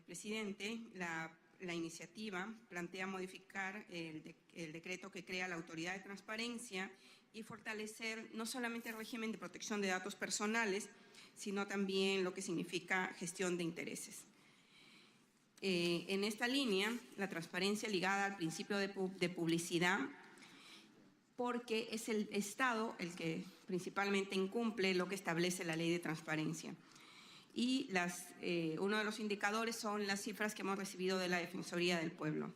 Presidente, la iniciativa plantea modificar el decreto que crea la Autoridad de Transparencia y fortalecer no solamente el régimen de protección de datos personales, sino también lo que significa gestión de intereses. En esta línea, la transparencia ligada al principio de publicidad, porque es el Estado el que principalmente incumple lo que establece la Ley de Transparencia. Y uno de los indicadores son las cifras que hemos recibido de la Defensoría del Pueblo.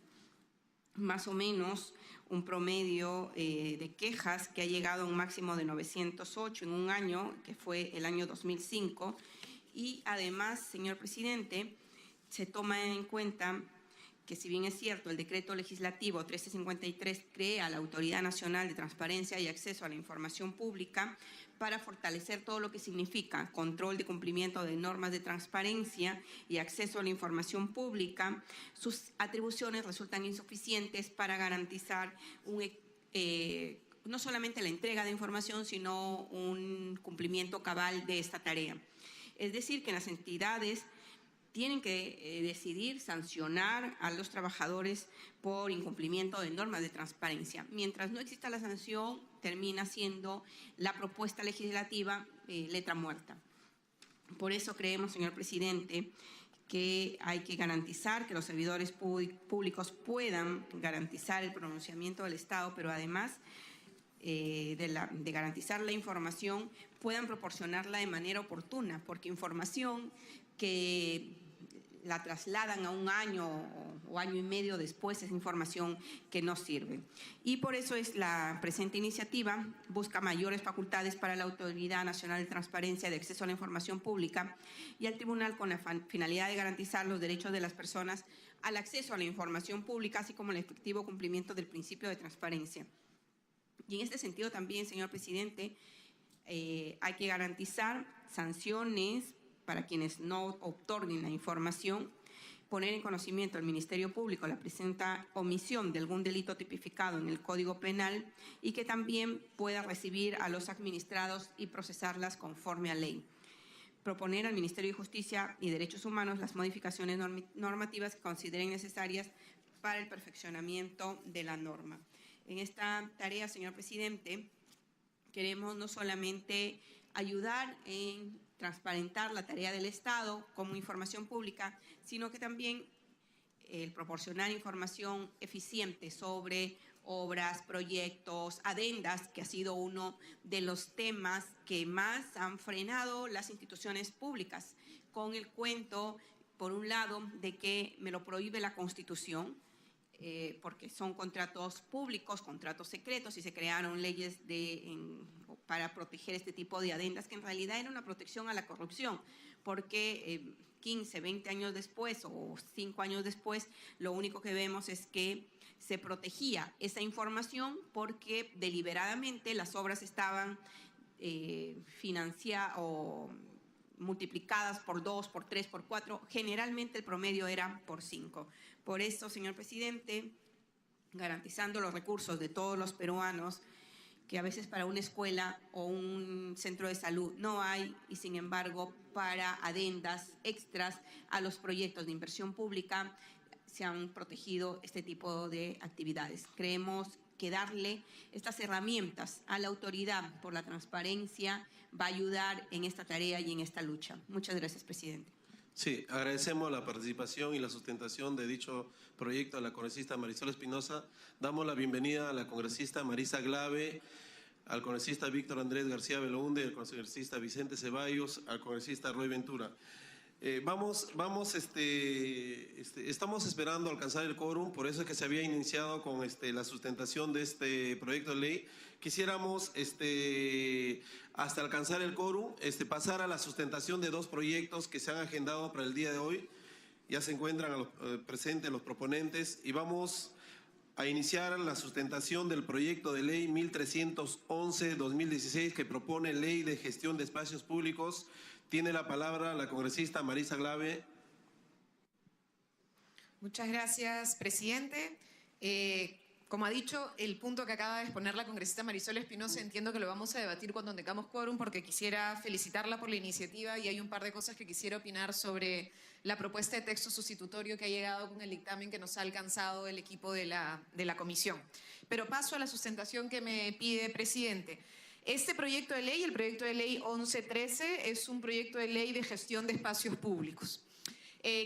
Más o menos un promedio de quejas que ha llegado a un máximo de 908 en un año, que fue el año 2005. Y además, señor presidente, se toma en cuenta que, si bien es cierto, el decreto legislativo 1353 crea la Autoridad Nacional de Transparencia y Acceso a la Información Pública para fortalecer todo lo que significa control de cumplimiento de normas de transparencia y acceso a la información pública, sus atribuciones resultan insuficientes para garantizar no solamente la entrega de información, sino un cumplimiento cabal de esta tarea. Es decir, que las entidades tienen que decidir sancionar a los trabajadores por incumplimiento de normas de transparencia. Mientras no exista la sanción, termina siendo la propuesta legislativa letra muerta. Por eso creemos, señor presidente, que hay que garantizar que los servidores públicos puedan garantizar el pronunciamiento del Estado, pero además de garantizar la información, puedan proporcionarla de manera oportuna, porque información que la trasladan a un año o año y medio después es información que no sirve. Y por eso es la presente iniciativa busca mayores facultades para la Autoridad Nacional de Transparencia de Acceso a la Información Pública y al Tribunal con la finalidad de garantizar los derechos de las personas al acceso a la información pública, así como el efectivo cumplimiento del principio de transparencia. Y en este sentido también, señor presidente, hay que garantizar sanciones para quienes no otorguen la información, poner en conocimiento al Ministerio Público la presenta omisión de algún delito tipificado en el Código Penal y que también pueda recibir a los administrados y procesarlas conforme a ley. Proponer al Ministerio de Justicia y Derechos Humanos las modificaciones normativas que consideren necesarias para el perfeccionamiento de la norma. En esta tarea, señor presidente, queremos no solamente ayudar en transparentar la tarea del Estado como información pública, sino que también proporcionar información eficiente sobre obras, proyectos, adendas, que ha sido uno de los temas que más han frenado las instituciones públicas, con el cuento, por un lado, de que me lo prohíbe la Constitución, porque son contratos públicos, contratos secretos, y se crearon leyes para proteger este tipo de adendas, que en realidad era una protección a la corrupción, porque 15, 20 años después o 5 años después, lo único que vemos es que se protegía esa información porque deliberadamente las obras estaban financiadas o multiplicadas por 2, por 3, por 4, generalmente el promedio era por 5. Por eso, señor presidente, garantizando los recursos de todos los peruanos, que a veces para una escuela o un centro de salud no hay, y sin embargo para adendas extras a los proyectos de inversión pública se han protegido este tipo de actividades. Creemos que darle estas herramientas a la autoridad por la transparencia va a ayudar en esta tarea y en esta lucha. Muchas gracias, presidente. Sí, agradecemos la participación y la sustentación de dicho proyecto a la congresista Marisol Espinosa. Damos la bienvenida a la congresista Marisa Glave, al congresista Víctor Andrés García Belaunde, al congresista Vicente Ceballos, al congresista Roy Ventura. Estamos esperando alcanzar el quórum, por eso es que se había iniciado con la sustentación de este proyecto de ley. Quisiéramos, hasta alcanzar el quórum, pasar a la sustentación de dos proyectos que se han agendado para el día de hoy. Ya se encuentran presentes los proponentes y vamos a iniciar la sustentación del proyecto de ley 1311-2016 que propone Ley de Gestión de Espacios Públicos. Tiene la palabra la congresista Marisa Glave. Muchas gracias, presidente. como ha dicho, el punto que acaba de exponer la congresista Marisol Espinosa, entiendo que lo vamos a debatir cuando tengamos quórum, porque quisiera felicitarla por la iniciativa y hay un par de cosas que quisiera opinar sobre la propuesta de texto sustitutorio que ha llegado con el dictamen que nos ha alcanzado el equipo de la comisión. Pero paso a la sustentación que me pide, presidente. Este proyecto de ley, el proyecto de ley 1113, es un proyecto de ley de gestión de espacios públicos.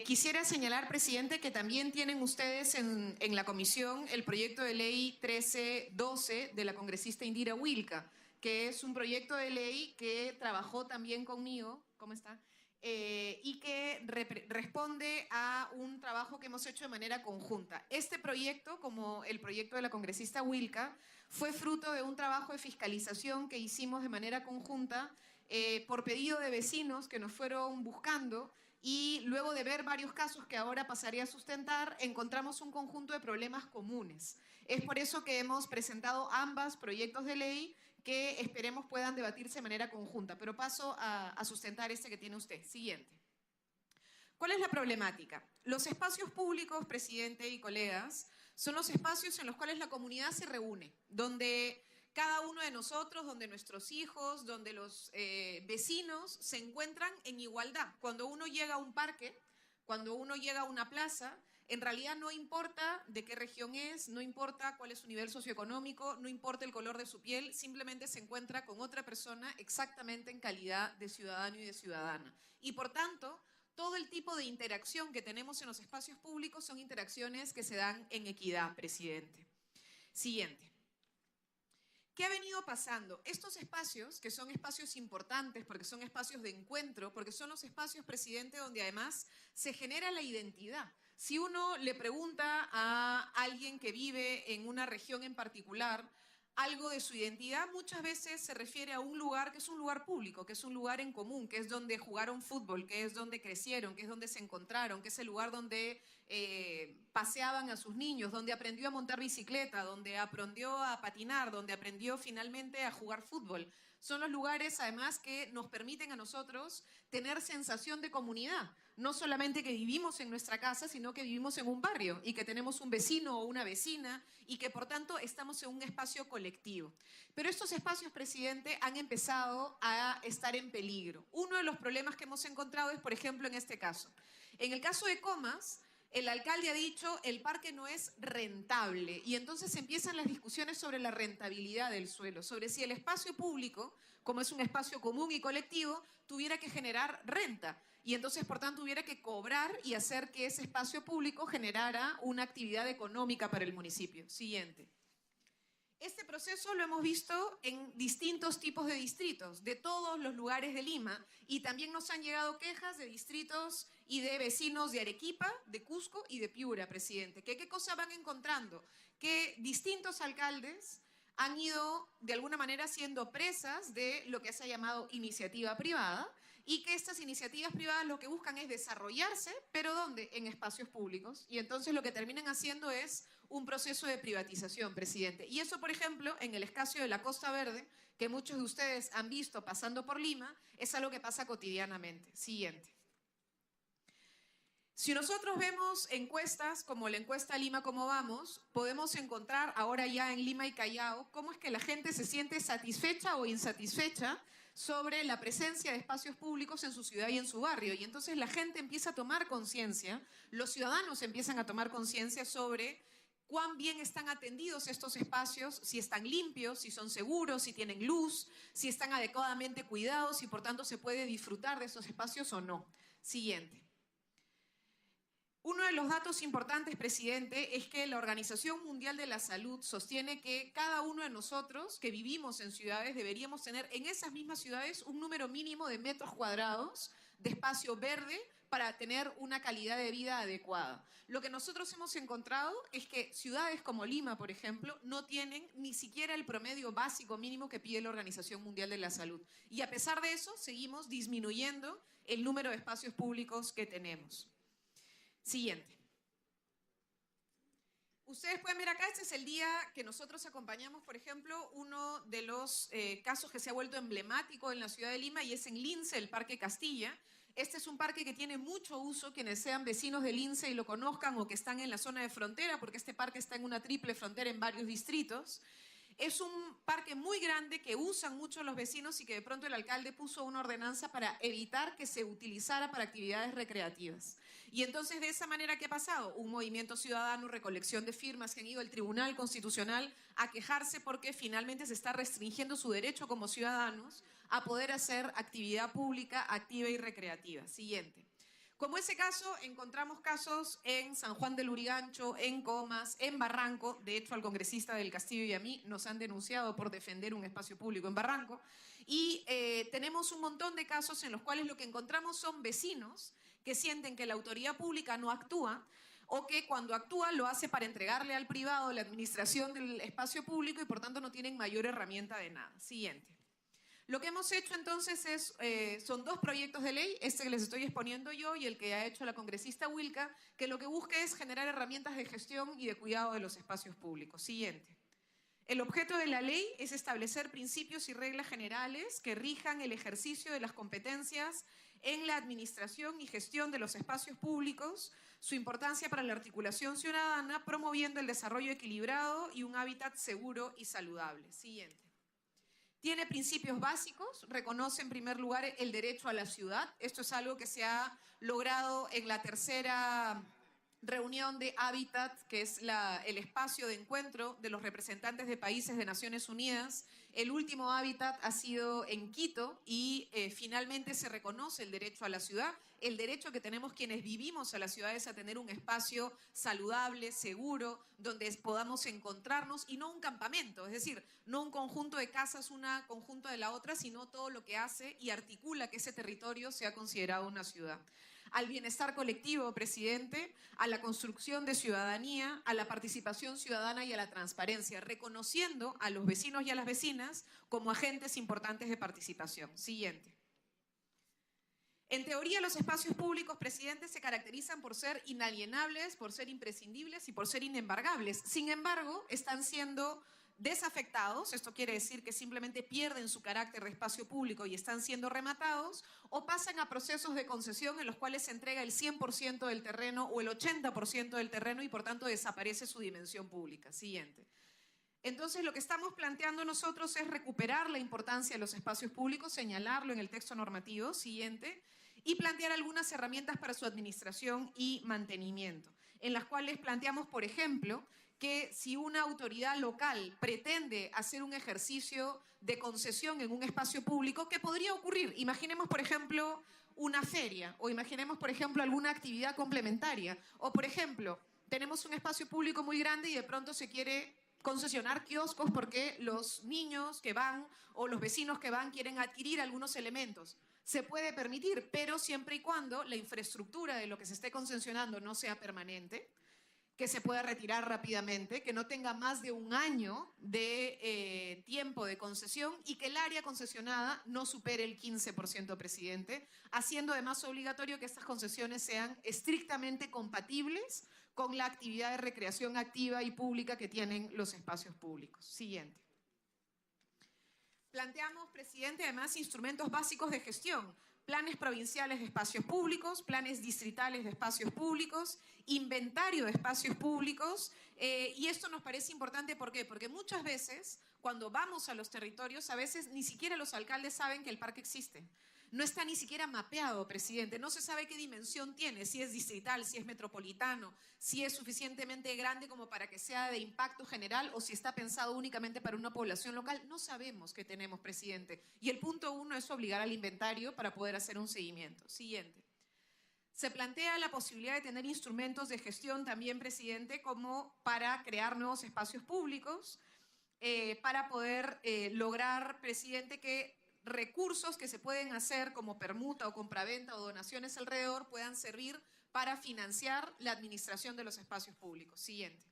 Quisiera señalar, presidente, que también tienen ustedes en la comisión el proyecto de ley 1312 de la congresista Indira Wilca, que es un proyecto de ley que trabajó también conmigo, ¿cómo está? Y que responde a un trabajo que hemos hecho de manera conjunta. Este proyecto, como el proyecto de la congresista Wilca, fue fruto de un trabajo de fiscalización que hicimos de manera conjunta por pedido de vecinos que nos fueron buscando. Y luego de ver varios casos que ahora pasaré a sustentar, encontramos un conjunto de problemas comunes. Es por eso que hemos presentado ambos proyectos de ley que esperemos puedan debatirse de manera conjunta. Pero paso a sustentar este que tiene usted. Siguiente. ¿Cuál es la problemática? Los espacios públicos, presidente y colegas, son los espacios en los cuales la comunidad se reúne, donde cada uno de nosotros, donde nuestros hijos, donde los vecinos se encuentran en igualdad. Cuando uno llega a un parque, cuando uno llega a una plaza, en realidad no importa de qué región es, no importa cuál es su nivel socioeconómico, no importa el color de su piel, simplemente se encuentra con otra persona exactamente en calidad de ciudadano y de ciudadana. Y por tanto, todo el tipo de interacción que tenemos en los espacios públicos son interacciones que se dan en equidad, presidente. Siguiente. ¿Qué ha venido pasando? Estos espacios, que son espacios importantes porque son espacios de encuentro, porque son los espacios, presidente, donde además se genera la identidad. Si uno le pregunta a alguien que vive en una región en particular algo de su identidad, muchas veces se refiere a un lugar que es un lugar público, que es un lugar en común, que es donde jugaron fútbol, que es donde crecieron, que es donde se encontraron, que es el lugar donde paseaban a sus niños, donde aprendió a montar bicicleta, donde aprendió a patinar, donde aprendió finalmente a jugar fútbol. Son los lugares, además, que nos permiten a nosotros tener sensación de comunidad. No solamente que vivimos en nuestra casa, sino que vivimos en un barrio y que tenemos un vecino o una vecina y que, por tanto, estamos en un espacio colectivo. Pero estos espacios, presidente, han empezado a estar en peligro. Uno de los problemas que hemos encontrado es, por ejemplo, en este caso. En el caso de Comas, el alcalde ha dicho el parque no es rentable y entonces empiezan las discusiones sobre la rentabilidad del suelo, sobre si el espacio público, como es un espacio común y colectivo, tuviera que generar renta y entonces por tanto hubiera que cobrar y hacer que ese espacio público generara una actividad económica para el municipio. Siguiente. Este proceso lo hemos visto en distintos tipos de distritos, de todos los lugares de Lima, y también nos han llegado quejas de distritos y de vecinos de Arequipa, de Cusco y de Piura, presidente. ¿Qué cosa van encontrando? Que distintos alcaldes han ido, de alguna manera, siendo presas de lo que se ha llamado iniciativa privada, y que estas iniciativas privadas lo que buscan es desarrollarse, pero ¿dónde? En espacios públicos. Y entonces lo que terminan haciendo es un proceso de privatización, presidente. Y eso, por ejemplo, en el espacio de la Costa Verde, que muchos de ustedes han visto pasando por Lima, es algo que pasa cotidianamente. Siguiente. Si nosotros vemos encuestas como la encuesta Lima Cómo Vamos, podemos encontrar ahora ya en Lima y Callao cómo es que la gente se siente satisfecha o insatisfecha sobre la presencia de espacios públicos en su ciudad y en su barrio. Y entonces la gente empieza a tomar conciencia, los ciudadanos empiezan a tomar conciencia sobre cuán bien están atendidos estos espacios, si están limpios, si son seguros, si tienen luz, si están adecuadamente cuidados y por tanto se puede disfrutar de esos espacios o no. Siguiente. Uno de los datos importantes, presidente, es que la Organización Mundial de la Salud sostiene que cada uno de nosotros que vivimos en ciudades deberíamos tener en esas mismas ciudades un número mínimo de metros cuadrados de espacio verde para tener una calidad de vida adecuada. Lo que nosotros hemos encontrado es que ciudades como Lima, por ejemplo, no tienen ni siquiera el promedio básico mínimo que pide la Organización Mundial de la Salud. Y a pesar de eso, seguimos disminuyendo el número de espacios públicos que tenemos. Siguiente. Ustedes pueden ver acá, este es el día que nosotros acompañamos, por ejemplo, uno de los casos que se ha vuelto emblemático en la ciudad de Lima y es en Lince, el Parque Castilla. Este es un parque que tiene mucho uso, quienes sean vecinos del INSE y lo conozcan o que están en la zona de frontera, porque este parque está en una triple frontera en varios distritos. Es un parque muy grande que usan mucho los vecinos y que de pronto el alcalde puso una ordenanza para evitar que se utilizara para actividades recreativas. Y entonces de esa manera, ¿qué ha pasado? Un movimiento ciudadano, recolección de firmas que han ido al Tribunal Constitucional a quejarse porque finalmente se está restringiendo su derecho como ciudadanos a poder hacer actividad pública, activa y recreativa. Siguiente. Como ese caso, encontramos casos en San Juan del Lurigancho, en Comas, en Barranco. De hecho, al congresista del Castillo y a mí nos han denunciado por defender un espacio público en Barranco. Y tenemos un montón de casos en los cuales lo que encontramos son vecinos que sienten que la autoridad pública no actúa o que cuando actúa lo hace para entregarle al privado la administración del espacio público y por tanto no tienen mayor herramienta de nada. Siguiente. Lo que hemos hecho entonces son dos proyectos de ley, este que les estoy exponiendo yo y el que ha hecho la congresista Wilca, que lo que busca es generar herramientas de gestión y de cuidado de los espacios públicos. Siguiente. El objeto de la ley es establecer principios y reglas generales que rijan el ejercicio de las competencias en la administración y gestión de los espacios públicos, su importancia para la articulación ciudadana, promoviendo el desarrollo equilibrado y un hábitat seguro y saludable. Siguiente. Tiene principios básicos, reconoce en primer lugar el derecho a la ciudad. Esto es algo que se ha logrado en la tercera reunión de Hábitat, que es el espacio de encuentro de los representantes de países de Naciones Unidas. El último Hábitat ha sido en Quito y finalmente se reconoce el derecho a la ciudad, el derecho que tenemos quienes vivimos a las ciudades a tener un espacio saludable, seguro, donde podamos encontrarnos y no un campamento, es decir, no un conjunto de casas, una conjunto de la otra, sino todo lo que hace y articula que ese territorio sea considerado una ciudad. Al bienestar colectivo, presidente, a la construcción de ciudadanía, a la participación ciudadana y a la transparencia, reconociendo a los vecinos y a las vecinas como agentes importantes de participación. Siguiente. En teoría, los espacios públicos, presidente, se caracterizan por ser inalienables, por ser imprescindibles y por ser inembargables. Sin embargo, están siendo desafectados, esto quiere decir que simplemente pierden su carácter de espacio público y están siendo rematados, o pasan a procesos de concesión en los cuales se entrega el 100% del terreno o el 80% del terreno y por tanto desaparece su dimensión pública. Siguiente. Entonces, lo que estamos planteando nosotros es recuperar la importancia de los espacios públicos, señalarlo en el texto normativo. Siguiente. Y plantear algunas herramientas para su administración y mantenimiento, en las cuales planteamos, por ejemplo, que si una autoridad local pretende hacer un ejercicio de concesión en un espacio público, ¿qué podría ocurrir? Imaginemos, por ejemplo, una feria, o imaginemos, por ejemplo, alguna actividad complementaria, o, por ejemplo, tenemos un espacio público muy grande y de pronto se quiere concesionar kioscos porque los niños que van o los vecinos que van quieren adquirir algunos elementos. Se puede permitir, pero siempre y cuando la infraestructura de lo que se esté concesionando no sea permanente, que se pueda retirar rápidamente, que no tenga más de un año de tiempo de concesión y que el área concesionada no supere el 15%, presidente, haciendo además obligatorio que estas concesiones sean estrictamente compatibles con la actividad de recreación activa y pública que tienen los espacios públicos. Siguiente. Planteamos, presidente, además instrumentos básicos de gestión, planes provinciales de espacios públicos, planes distritales de espacios públicos, inventario de espacios públicos, y esto nos parece importante, ¿por qué? Porque muchas veces, cuando vamos a los territorios, a veces ni siquiera los alcaldes saben que el parque existe. No está ni siquiera mapeado, presidente, no se sabe qué dimensión tiene, si es distrital, si es metropolitano, si es suficientemente grande como para que sea de impacto general o si está pensado únicamente para una población local. No sabemos qué tenemos, presidente. Y el punto 1 es obligar al inventario para poder hacer un seguimiento. Siguiente. Se plantea la posibilidad de tener instrumentos de gestión también, presidente, como para crear nuevos espacios públicos, para poder lograr, presidente, que recursos que se pueden hacer como permuta o compraventa o donaciones alrededor puedan servir para financiar la administración de los espacios públicos. Siguiente.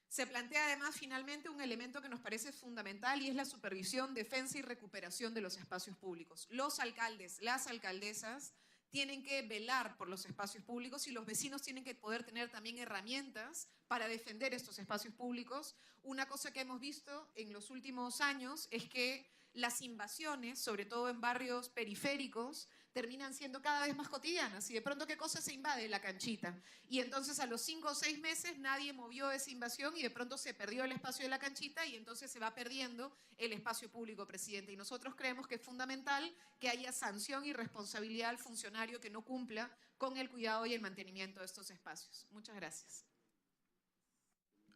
Se plantea además finalmente un elemento que nos parece fundamental y es la supervisión, defensa y recuperación de los espacios públicos. Los alcaldes, las alcaldesas tienen que velar por los espacios públicos y los vecinos tienen que poder tener también herramientas para defender estos espacios públicos. Una cosa que hemos visto en los últimos años es que las invasiones, sobre todo en barrios periféricos, terminan siendo cada vez más cotidianas. Y de pronto, ¿qué cosa se invade? La canchita. Y entonces a los 5 o 6 meses nadie movió esa invasión y de pronto se perdió el espacio de la canchita y entonces se va perdiendo el espacio público, presidente. Y nosotros creemos que es fundamental que haya sanción y responsabilidad al funcionario que no cumpla con el cuidado y el mantenimiento de estos espacios. Muchas gracias.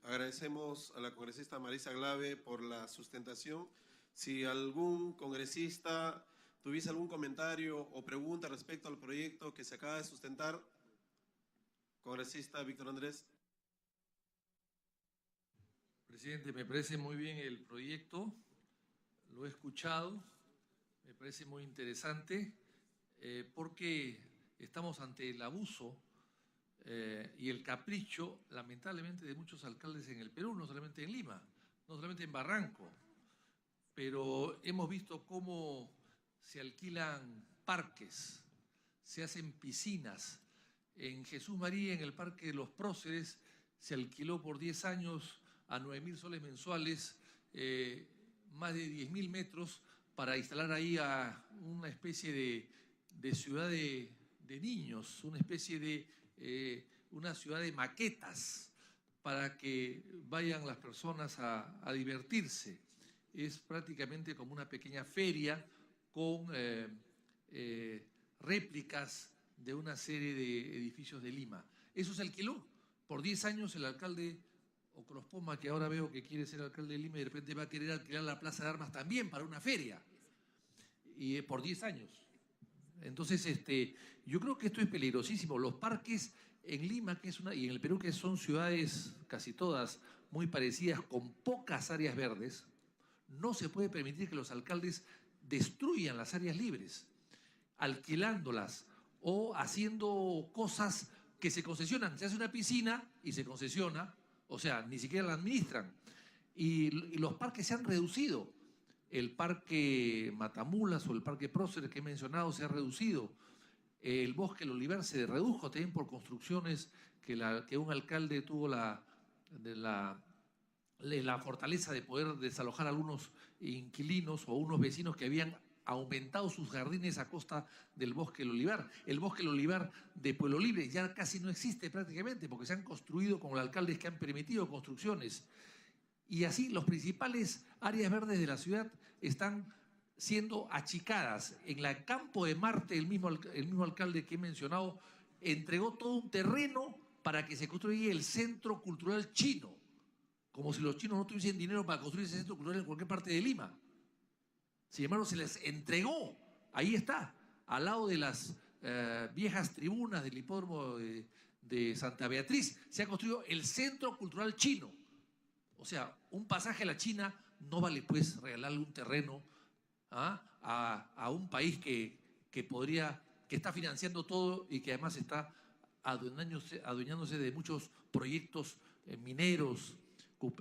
Agradecemos a la congresista Marisa Glave por la sustentación. Si algún congresista tuviese algún comentario o pregunta respecto al proyecto que se acaba de sustentar, congresista Víctor Andrés. Presidente, me parece muy bien el proyecto, lo he escuchado, me parece muy interesante porque estamos ante el abuso y el capricho, lamentablemente, de muchos alcaldes en el Perú, no solamente en Lima, no solamente en Barranco, pero hemos visto cómo se alquilan parques, se hacen piscinas. En Jesús María, en el Parque de los Próceres, se alquiló por 10 años a 9.000 soles mensuales, más de 10.000 metros, para instalar ahí a una especie de ciudad de niños, una especie de una ciudad de maquetas para que vayan las personas a divertirse. Es prácticamente como una pequeña feria con réplicas de una serie de edificios de Lima. Eso se alquiló. Por 10 años el alcalde Ocrospoma, que ahora veo que quiere ser alcalde de Lima, y de repente va a querer alquilar la Plaza de Armas también para una feria. Y por 10 años. Entonces, yo creo que esto es peligrosísimo. Los parques en Lima, y en el Perú, que son ciudades casi todas muy parecidas, con pocas áreas verdes, no se puede permitir que los alcaldes destruyan las áreas libres, alquilándolas o haciendo cosas que se concesionan. Se hace una piscina y se concesiona, o sea, ni siquiera la administran. Y los parques se han reducido. El parque Matamulas o el parque Próceres que he mencionado se ha reducido. El bosque El Olivar se redujo también por construcciones que un alcalde tuvo la fortaleza de poder desalojar a algunos inquilinos o unos vecinos que habían aumentado sus jardines a costa del bosque El Olivar. El bosque El Olivar de Pueblo Libre ya casi no existe prácticamente porque se han construido con los alcaldes que han permitido construcciones. Y así las principales áreas verdes de la ciudad están siendo achicadas. En el Campo de Marte, el mismo alcalde que he mencionado entregó todo un terreno para que se construya el Centro Cultural Chino, como si los chinos no tuviesen dinero para construir ese centro cultural en cualquier parte de Lima. Sin embargo, se les entregó, ahí está, al lado de las viejas tribunas del hipódromo de Santa Beatriz, se ha construido el Centro Cultural Chino. O sea, un pasaje a la China no vale pues regalarle un terreno a un país que está financiando todo y que además está adueñándose de muchos proyectos mineros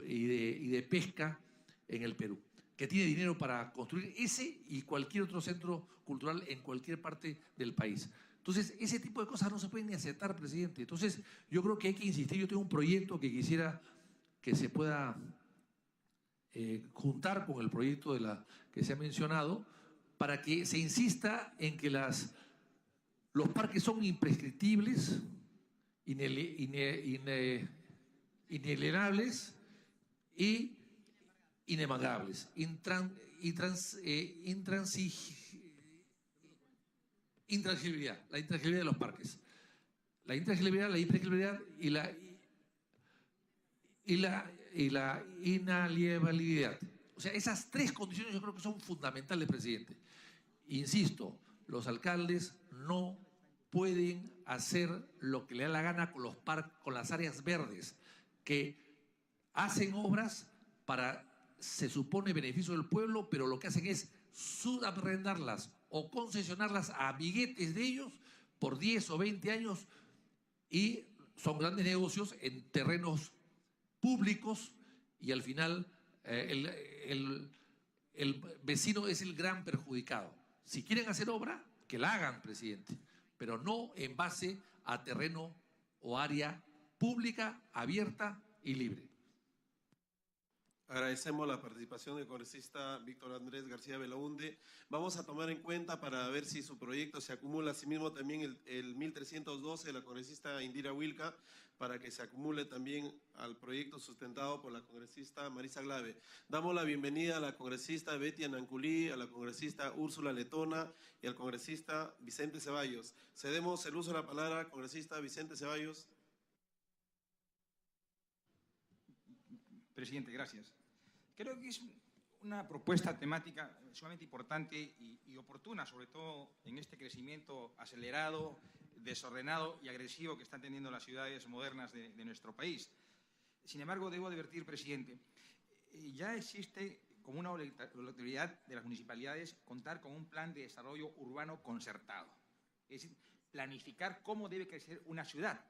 y de pesca en el Perú, que tiene dinero para construir ese y cualquier otro centro cultural en cualquier parte del país. Entonces, ese tipo de cosas no se pueden ni aceptar, presidente. Entonces, yo creo que hay que insistir. Yo tengo un proyecto que quisiera que se pueda juntar con el proyecto que se ha mencionado para que se insista en que los parques son imprescriptibles, inalienables y inembargables, intransigibilidad, la intransigibilidad de los parques, la intransigibilidad, la imprescriptibilidad y la inalienabilidad. O sea, esas tres condiciones yo creo que son fundamentales, presidente. Insisto, los alcaldes no pueden hacer lo que le da la gana con con las áreas verdes, que hacen obras para, se supone, beneficio del pueblo, pero lo que hacen es subarrendarlas o concesionarlas a amiguetes de ellos por 10 o 20 años y son grandes negocios en terrenos públicos y al final el vecino es el gran perjudicado. Si quieren hacer obra, que la hagan, presidente, pero no en base a terreno o área pública, abierta y libre. Agradecemos la participación del congresista Víctor Andrés García Belaunde. Vamos a tomar en cuenta para ver si su proyecto se acumula, asimismo también el 1312 de la congresista Indira Wilca, para que se acumule también al proyecto sustentado por la congresista Marisa Glave. Damos la bienvenida a la congresista Betty Ananculí, a la congresista Úrsula Letona y al congresista Vicente Ceballos. Cedemos el uso de la palabra al congresista Vicente Ceballos. Presidente, gracias. Creo que es una propuesta temática sumamente importante y oportuna, sobre todo en este crecimiento acelerado, desordenado y agresivo que están teniendo las ciudades modernas de nuestro país. Sin embargo, debo advertir, presidente, ya existe como una obligatoriedad de las municipalidades contar con un plan de desarrollo urbano concertado. Es decir, planificar cómo debe crecer una ciudad.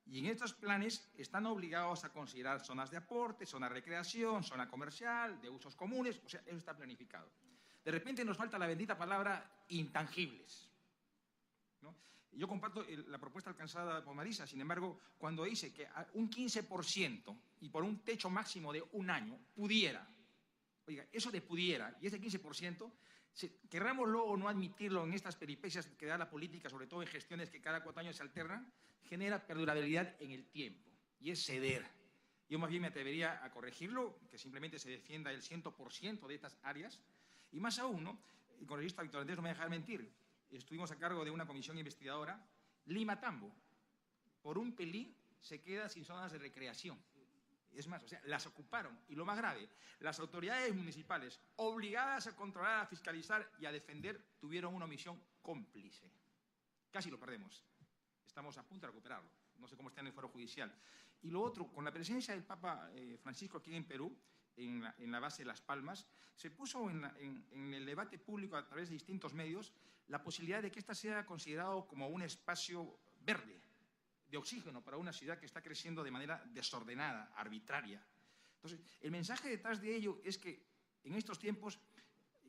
Y en estos planes están obligados a considerar zonas de aporte, zona de recreación, zona comercial, de usos comunes, o sea, eso está planificado. De repente nos falta la bendita palabra intangibles, ¿no? Yo comparto la propuesta alcanzada por Marisa, sin embargo, cuando dice que un 15% y por un techo máximo de un año pudiera, oiga, eso de pudiera y ese 15%, querramos luego no admitirlo en estas peripecias que da la política, sobre todo en gestiones que cada 4 años se alternan, genera perdurabilidad en el tiempo y es ceder. Yo más bien me atrevería a corregirlo, que simplemente se defienda el 100% de estas áreas. Y más aún, ¿no? El congresista Víctor Andrés no me deja mentir. Estuvimos a cargo de una comisión investigadora. Lima Tambo, por un pelín, se queda sin zonas de recreación. Es más, o sea, las ocuparon. Y lo más grave, las autoridades municipales, obligadas a controlar, a fiscalizar y a defender, tuvieron una omisión cómplice. Casi lo perdemos. Estamos a punto de recuperarlo. No sé cómo está en el foro judicial. Y lo otro, con la presencia del Papa Francisco aquí en Perú, en la base de Las Palmas, se puso en el debate público a través de distintos medios la posibilidad de que esta sea considerado como un espacio verde, de oxígeno para una ciudad que está creciendo de manera desordenada, arbitraria. Entonces, el mensaje detrás de ello es que en estos tiempos,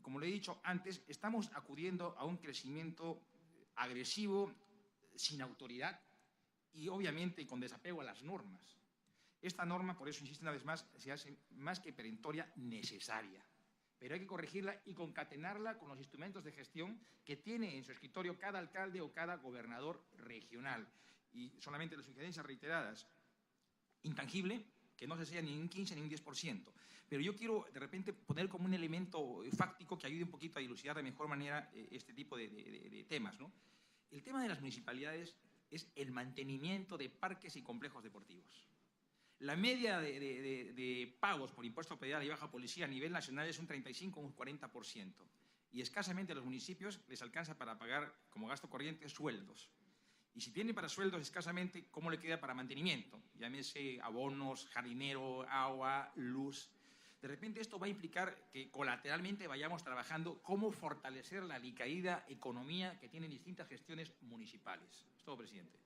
como le he dicho antes, estamos acudiendo a un crecimiento agresivo, sin autoridad y obviamente con desapego a las normas. Esta norma, por eso insisto una vez más, se hace más que perentoria, necesaria. Pero hay que corregirla y concatenarla con los instrumentos de gestión que tiene en su escritorio cada alcalde o cada gobernador regional. Y solamente las sugerencias reiteradas. Intangible, que no se sea ni un 15 ni un 10%. Pero yo quiero de repente poner como un elemento fáctico que ayude un poquito a dilucidar de mejor manera este tipo de temas, ¿no? El tema de las municipalidades es el mantenimiento de parques y complejos deportivos. La media de pagos por impuesto predial y baja policía a nivel nacional es un 35 o un 40%. Y escasamente a los municipios les alcanza para pagar como gasto corriente sueldos. Y si tiene para sueldos escasamente, ¿cómo le queda para mantenimiento? Llámese abonos, jardinero, agua, luz. De repente esto va a implicar que colateralmente vayamos trabajando cómo fortalecer la alicaída economía que tienen distintas gestiones municipales. Es todo, presidente.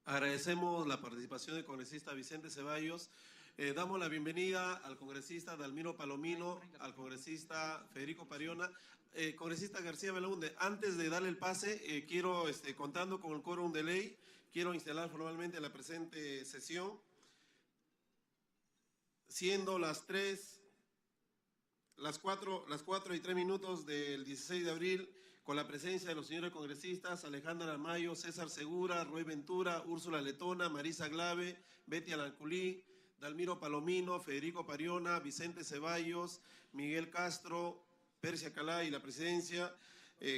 Agradecemos la participación del congresista Vicente Ceballos. Damos la bienvenida al congresista Dalmiro Palomino, al congresista Federico Pariona. Congresista García Belaunde, antes de darle el pase, quiero, contando con el quórum de ley, quiero instalar formalmente la presente sesión. Siendo las 4:03 del 16 de abril, con la presencia de los señores congresistas Alejandra Mayo, César Segura, Roy Ventura, Úrsula Letona, Marisa Glave, Betty Ananculí, Dalmiro Palomino, Federico Pariona, Vicente Ceballos, Miguel Castro, Persia Calá y la presidencia.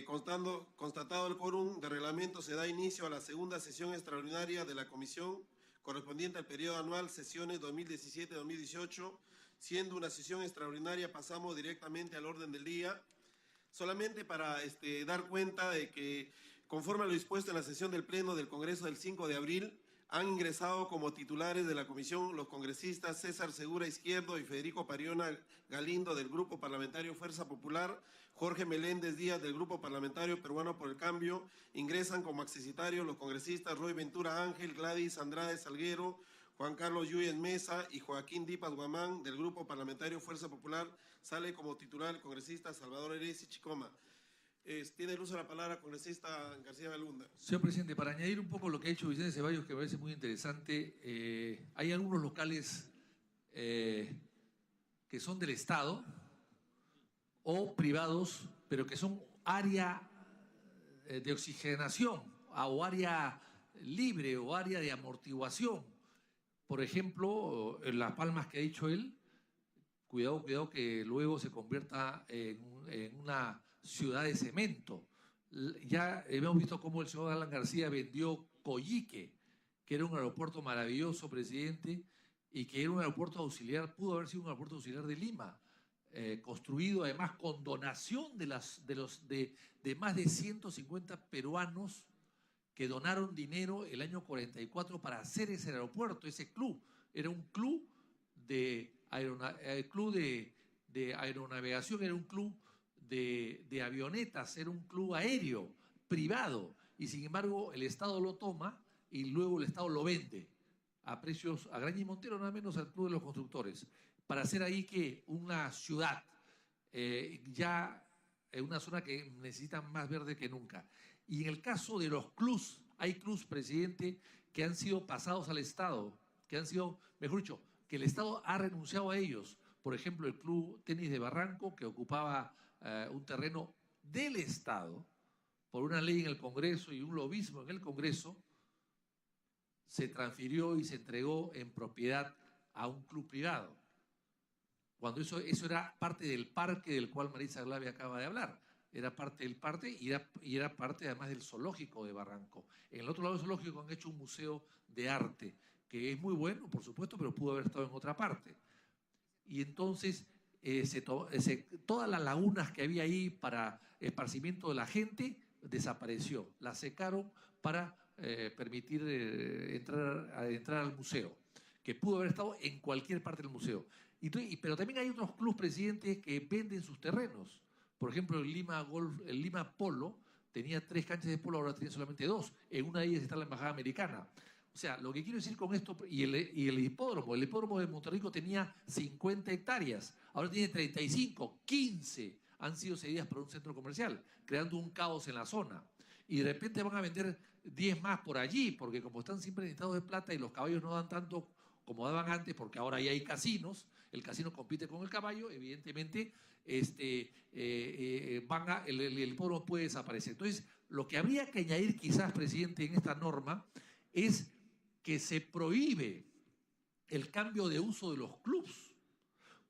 Constatado el quórum de reglamento, se da inicio a la segunda sesión extraordinaria de la comisión correspondiente al periodo anual sesiones 2017-2018. Siendo una sesión extraordinaria, pasamos directamente al orden del día. Solamente para dar cuenta de que, conforme a lo dispuesto en la sesión del Pleno del Congreso del 5 de abril, han ingresado como titulares de la comisión los congresistas César Segura Izquierdo y Federico Pariona Galindo del Grupo Parlamentario Fuerza Popular, Jorge Meléndez Díaz del Grupo Parlamentario Peruano por el Cambio. Ingresan como accesitarios los congresistas Roy Ventura Ángel, Gladys Andrade Salguero, Juan Carlos Yuyes Mesa y Joaquín Dipas Guamán del Grupo Parlamentario Fuerza Popular. Sale como titular el congresista Salvador Eresi Chicoma. Tiene el uso de la palabra congresista García Belaunde. Señor presidente, para añadir un poco lo que ha hecho Vicente Ceballos, que me parece muy interesante, hay algunos locales que que son del Estado o privados, pero que son área de oxigenación o área libre o área de amortiguación. Por ejemplo, en Las Palmas que ha dicho él, cuidado que luego se convierta en una ciudad de cemento. Ya hemos visto cómo el señor Alan García vendió Coyique, que era un aeropuerto maravilloso, presidente, y que era un aeropuerto auxiliar, pudo haber sido un aeropuerto auxiliar de Lima, construido además con donación de más de 150 peruanos que donaron dinero el año 44 para hacer ese aeropuerto, ese club. Era un club de aeronavegación, era un club de avionetas, era un club aéreo privado, y sin embargo el Estado lo toma y luego el Estado lo vende a precios, a Graña y Montero, nada menos al Club de los Constructores, para hacer ahí que una ciudad, ya en una zona que necesita más verde que nunca. Y en el caso de los clubs, hay clubs, presidente, que han sido pasados al Estado, que han sido, mejor dicho, que el Estado ha renunciado a ellos. Por ejemplo, el Club Tenis de Barranco, que ocupaba un terreno del Estado, por una ley en el Congreso y un lobismo en el Congreso, se transfirió y se entregó en propiedad a un club privado. Cuando eso era parte del parque del cual Marisa Glave acaba de hablar. Era parte del parque y era parte además del zoológico de Barranco. En el otro lado del zoológico han hecho un museo de arte, que es muy bueno, por supuesto, pero pudo haber estado en otra parte. Y entonces todas las lagunas que había ahí para esparcimiento de la gente desapareció. Las secaron para permitir entrar al museo, que pudo haber estado en cualquier parte del museo. Pero también hay otros clubes, presidentes, que venden sus terrenos. Por ejemplo, el Lima Polo tenía 3 canchas de polo, ahora tiene solamente 2. En una de ellas está la Embajada Americana. O sea, lo que quiero decir con esto, y el hipódromo de Monterrico tenía 50 hectáreas, ahora tiene 35, 15 han sido cedidas para un centro comercial, creando un caos en la zona. Y de repente van a vender 10 más por allí, porque como están siempre necesitados de plata y los caballos no dan tanto como daban antes, porque ahora ya hay casinos, el casino compite con el caballo, evidentemente el hipódromo puede desaparecer. Entonces, lo que habría que añadir quizás, presidente, en esta norma es que se prohíbe el cambio de uso de los clubs.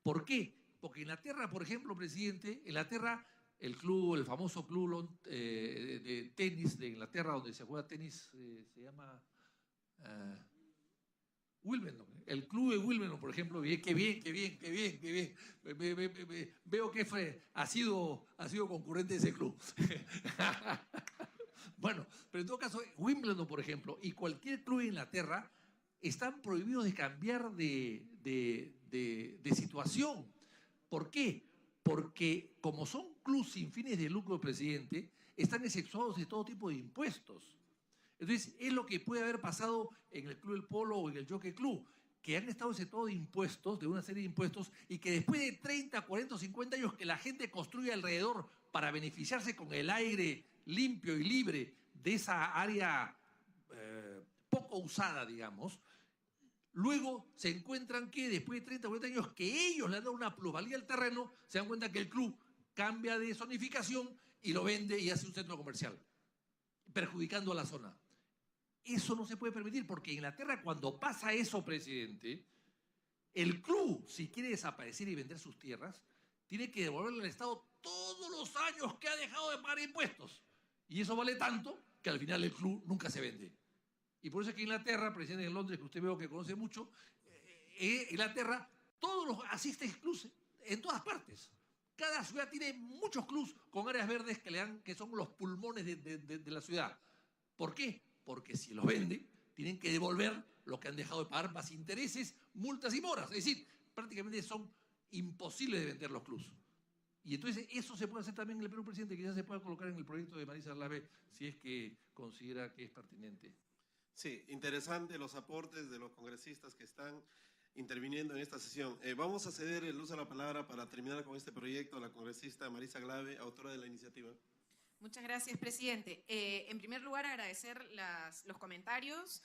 ¿Por qué? Porque en Inglaterra, por ejemplo, presidente, en Inglaterra, el famoso club de tenis de Inglaterra, donde se juega tenis, se llama Wimbledon. El club de Wimbledon, por ejemplo, qué bien. Veo que ha sido concurrente de ese club. Bueno, pero en todo caso, Wimbledon, por ejemplo, y cualquier club de Inglaterra están prohibidos de cambiar de situación. ¿Por qué? Porque como son clubes sin fines de lucro, presidente, están exceptuados de todo tipo de impuestos. Entonces, es lo que puede haber pasado en el Club del Polo o en el Jockey Club, que han estado exceptuados de impuestos, de una serie de impuestos, y que después de 30, 40 o 50 años que la gente construye alrededor para beneficiarse con el aire limpio y libre de esa área poco usada, digamos, luego se encuentran que después de 30 o 40 años que ellos le han dado una plusvalía al terreno, se dan cuenta que el club cambia de zonificación y lo vende y hace un centro comercial, perjudicando a la zona. Eso no se puede permitir, porque en Inglaterra, cuando pasa eso, presidente, el club, si quiere desaparecer y vender sus tierras, tiene que devolverle al Estado todos los años que ha dejado de pagar impuestos. Y eso vale tanto que al final el club nunca se vende. Y por eso es que Inglaterra, presidente, en Londres, que usted veo que conoce mucho, Inglaterra, todos los asisten clubs en todas partes. Cada ciudad tiene muchos clubs con áreas verdes que son los pulmones de la ciudad. ¿Por qué? Porque si los venden, tienen que devolver lo que han dejado de pagar, más intereses, multas y moras. Es decir, prácticamente son imposibles de vender los clubs. Y entonces eso se puede hacer también en el Perú, presidente, que ya se pueda colocar en el proyecto de Marisa Glave, si es que considera que es pertinente. Sí, interesante los aportes de los congresistas que están interviniendo en esta sesión. Vamos a ceder el uso de la palabra para terminar con este proyecto a la congresista Marisa Glave, autora de la iniciativa. Muchas gracias, presidente. En primer lugar, agradecer los comentarios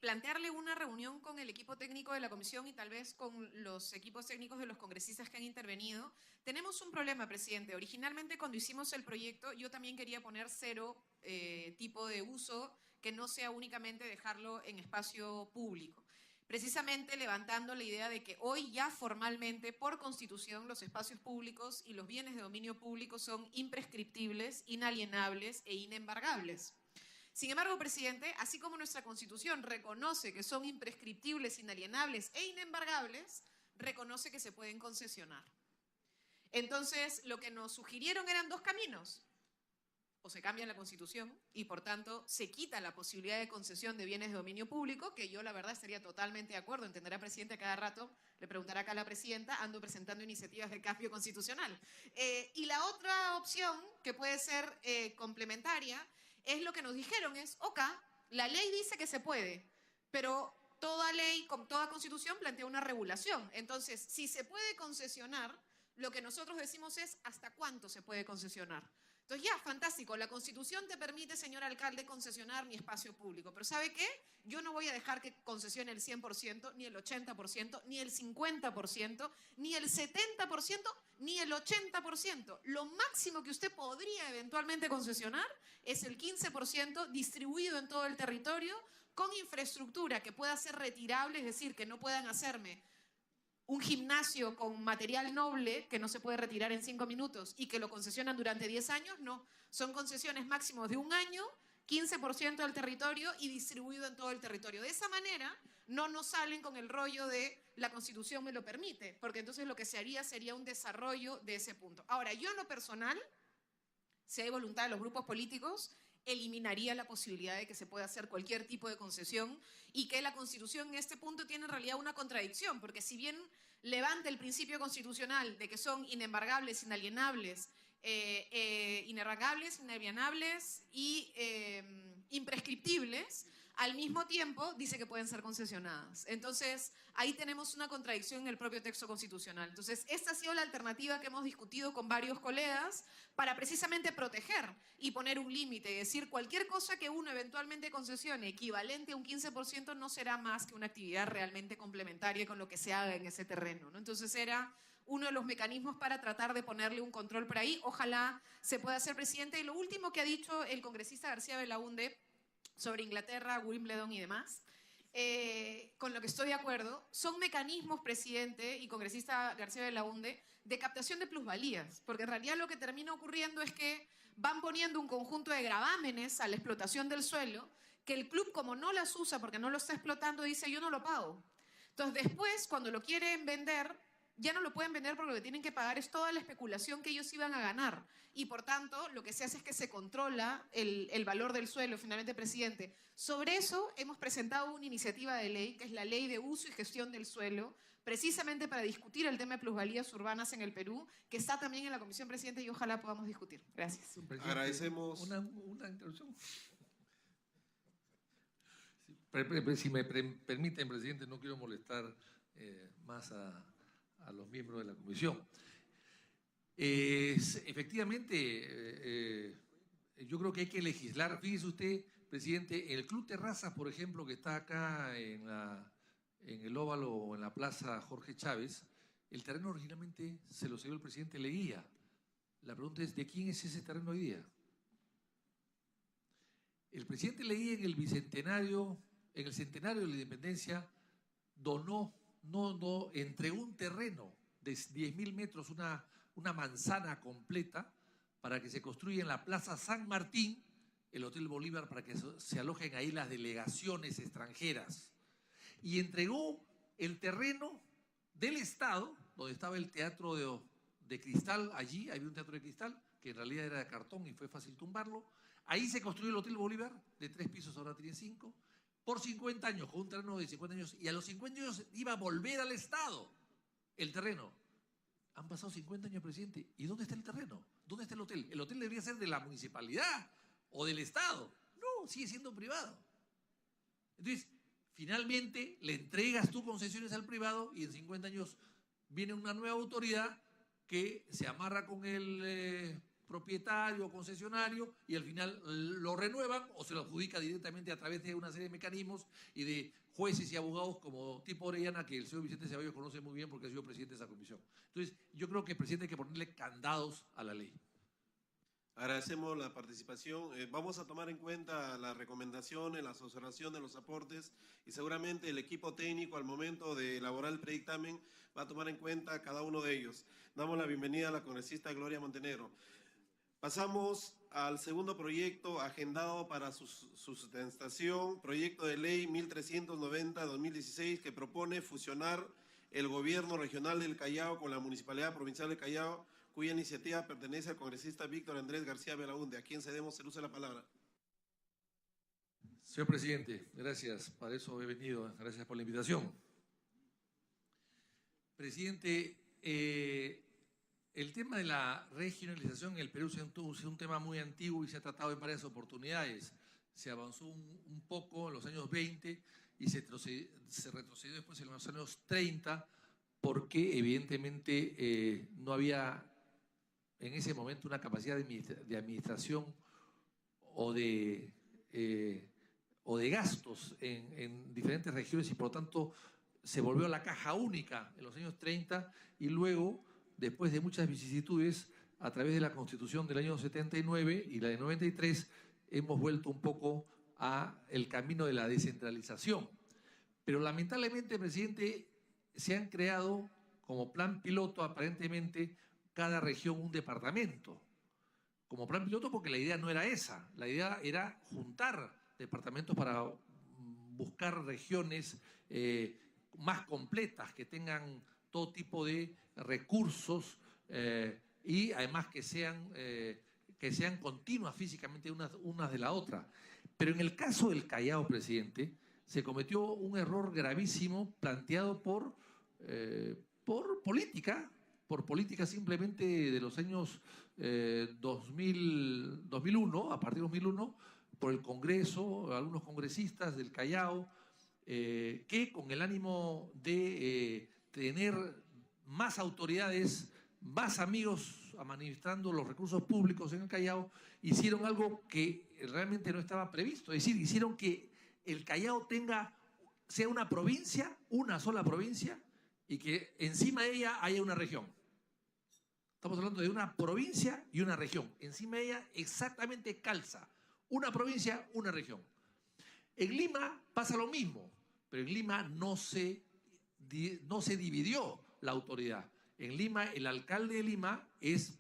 plantearle una reunión con el equipo técnico de la comisión y tal vez con los equipos técnicos de los congresistas que han intervenido. Tenemos un problema, presidente. Originalmente, cuando hicimos el proyecto, yo también quería poner 0 tipo de uso que no sea únicamente dejarlo en espacio público. Precisamente levantando la idea de que hoy ya formalmente, por Constitución, los espacios públicos y los bienes de dominio público son imprescriptibles, inalienables e inembargables. Sin embargo, presidente, así como nuestra Constitución reconoce que son imprescriptibles, inalienables e inembargables, reconoce que se pueden concesionar. Entonces, lo que nos sugirieron eran 2 caminos. O se cambia la Constitución y, por tanto, se quita la posibilidad de concesión de bienes de dominio público, que yo, la verdad, estaría totalmente de acuerdo. Entenderá, presidente, a cada rato le preguntará acá a la presidenta, ando presentando iniciativas de cambio constitucional. Y la otra opción, que puede ser complementaria, es lo que nos dijeron, es, la ley dice que se puede, pero toda ley, toda Constitución plantea una regulación. Entonces, si se puede concesionar, lo que nosotros decimos es hasta cuánto se puede concesionar. Entonces, ya, fantástico, la Constitución te permite, señor alcalde, concesionar mi espacio público. Pero ¿sabe qué? Yo no voy a dejar que concesione el 100%, ni el 80%, ni el 50%, ni el 70%, ni el 80%. Lo máximo que usted podría eventualmente concesionar es el 15% distribuido en todo el territorio con infraestructura que pueda ser retirable, es decir, que no puedan hacerme un gimnasio con material noble que no se puede retirar en 5 minutos y que lo concesionan durante 10 años, no. Son concesiones máximos de 1 año, 15% del territorio y distribuido en todo el territorio. De esa manera no nos salen con el rollo de la Constitución me lo permite, porque entonces lo que se haría sería un desarrollo de ese punto. Ahora, yo en lo personal, si hay voluntad de los grupos políticos, eliminaría la posibilidad de que se pueda hacer cualquier tipo de concesión y que la Constitución en este punto tiene en realidad una contradicción, porque si bien levanta el principio constitucional de que son inembargables, inalienables, inalienables y imprescriptibles, al mismo tiempo dice que pueden ser concesionadas. Entonces, ahí tenemos una contradicción en el propio texto constitucional. Entonces, esta ha sido la alternativa que hemos discutido con varios colegas para precisamente proteger y poner un límite, es decir, cualquier cosa que uno eventualmente concesione equivalente a un 15% no será más que una actividad realmente complementaria con lo que se haga en ese terreno, ¿no? Entonces, era uno de los mecanismos para tratar de ponerle un control por ahí. Ojalá se pueda hacer, presidente. Y lo último que ha dicho el congresista García Belaúnde sobre Inglaterra, Wimbledon y demás, con lo que estoy de acuerdo, son mecanismos, presidente y congresista García Belaúnde, de captación de plusvalías, porque en realidad lo que termina ocurriendo es que van poniendo un conjunto de gravámenes a la explotación del suelo, que el club, como no las usa porque no lo está explotando, dice yo no lo pago. Entonces después, cuando lo quieren vender, ya no lo pueden vender porque lo que tienen que pagar es toda la especulación que ellos iban a ganar. Y por tanto, lo que se hace es que se controla el valor del suelo, finalmente, presidente. Sobre eso hemos presentado una iniciativa de ley, que es la Ley de Uso y Gestión del Suelo, precisamente para discutir el tema de plusvalías urbanas en el Perú, que está también en la comisión, presidente, y ojalá podamos discutir. Gracias. Presidente, agradecemos. Una interrupción. Si me permiten, presidente, no quiero molestar más a los miembros de la comisión. Efectivamente, yo creo que hay que legislar. Fíjese usted, presidente, el Club Terrazas, por ejemplo, que está acá en el Óvalo o en la Plaza Jorge Chávez, el terreno originalmente se lo cedió el presidente Leguía. La pregunta es, ¿de quién es ese terreno hoy día? El presidente Leguía en el bicentenario, en el centenario de la independencia, entregó un terreno de 10.000 metros, una manzana completa, para que se construya en la Plaza San Martín el Hotel Bolívar, para que se alojen ahí las delegaciones extranjeras. Y entregó el terreno del Estado, donde estaba el teatro de cristal, allí había un teatro de cristal, que en realidad era de cartón y fue fácil tumbarlo. Ahí se construyó el Hotel Bolívar, de 3 pisos, ahora tiene 5, por 50 años, con un terreno de 50 años, y a los 50 años iba a volver al Estado el terreno. Han pasado 50 años, presidente, ¿y dónde está el terreno? ¿Dónde está el hotel? El hotel debería ser de la municipalidad o del Estado. No, sigue siendo privado. Entonces, finalmente le entregas tus concesiones al privado y en 50 años viene una nueva autoridad que se amarra con el propietario o concesionario y al final lo renuevan o se lo adjudica directamente a través de una serie de mecanismos y de jueces y abogados como tipo Orellana, que el señor Vicente Ceballos conoce muy bien porque ha sido presidente de esa comisión. Entonces, yo creo que el presidente hay que ponerle candados a la ley. Agradecemos la participación. Vamos a tomar en cuenta las recomendaciones, las observaciones, los aportes y seguramente el equipo técnico al momento de elaborar el predictamen va a tomar en cuenta cada uno de ellos. Damos la bienvenida a la congresista Gloria Montenegro. Pasamos al segundo proyecto agendado para su sustentación, proyecto de ley 1390-2016 que propone fusionar el gobierno regional del Callao con la Municipalidad Provincial del Callao, cuya iniciativa pertenece al congresista Víctor Andrés García Belaúnde, a quien cedemos el uso de la palabra. Señor presidente, gracias, para eso he venido, gracias por la invitación. Presidente, el tema de la regionalización en el Perú es un tema muy antiguo y se ha tratado en varias oportunidades. Se avanzó un poco en los años 20 y se retrocedió después en los años 30 porque evidentemente no había en ese momento una capacidad de administración o de gastos en diferentes regiones y por lo tanto se volvió a la caja única en los años 30 y luego, después de muchas vicisitudes, a través de la Constitución del año 79 y la de 93, hemos vuelto un poco al camino de la descentralización. Pero lamentablemente, presidente, se han creado como plan piloto aparentemente cada región un departamento. Como plan piloto porque la idea no era esa, la idea era juntar departamentos para buscar regiones más completas, que tengan todo tipo de recursos y además que sean continuas físicamente unas de la otra. Pero en el caso del Callao, presidente, se cometió un error gravísimo planteado por política simplemente de los años 2001, a partir de 2001, por el Congreso, algunos congresistas del Callao, que con el ánimo de tener más autoridades, más amigos administrando los recursos públicos en el Callao, hicieron algo que realmente no estaba previsto. Es decir, hicieron que el Callao sea una provincia, una sola provincia, y que encima de ella haya una región. Estamos hablando de una provincia y una región. Encima de ella exactamente calza. Una provincia, una región. En Lima pasa lo mismo, pero en Lima no se dividió la autoridad. En Lima, el alcalde de Lima es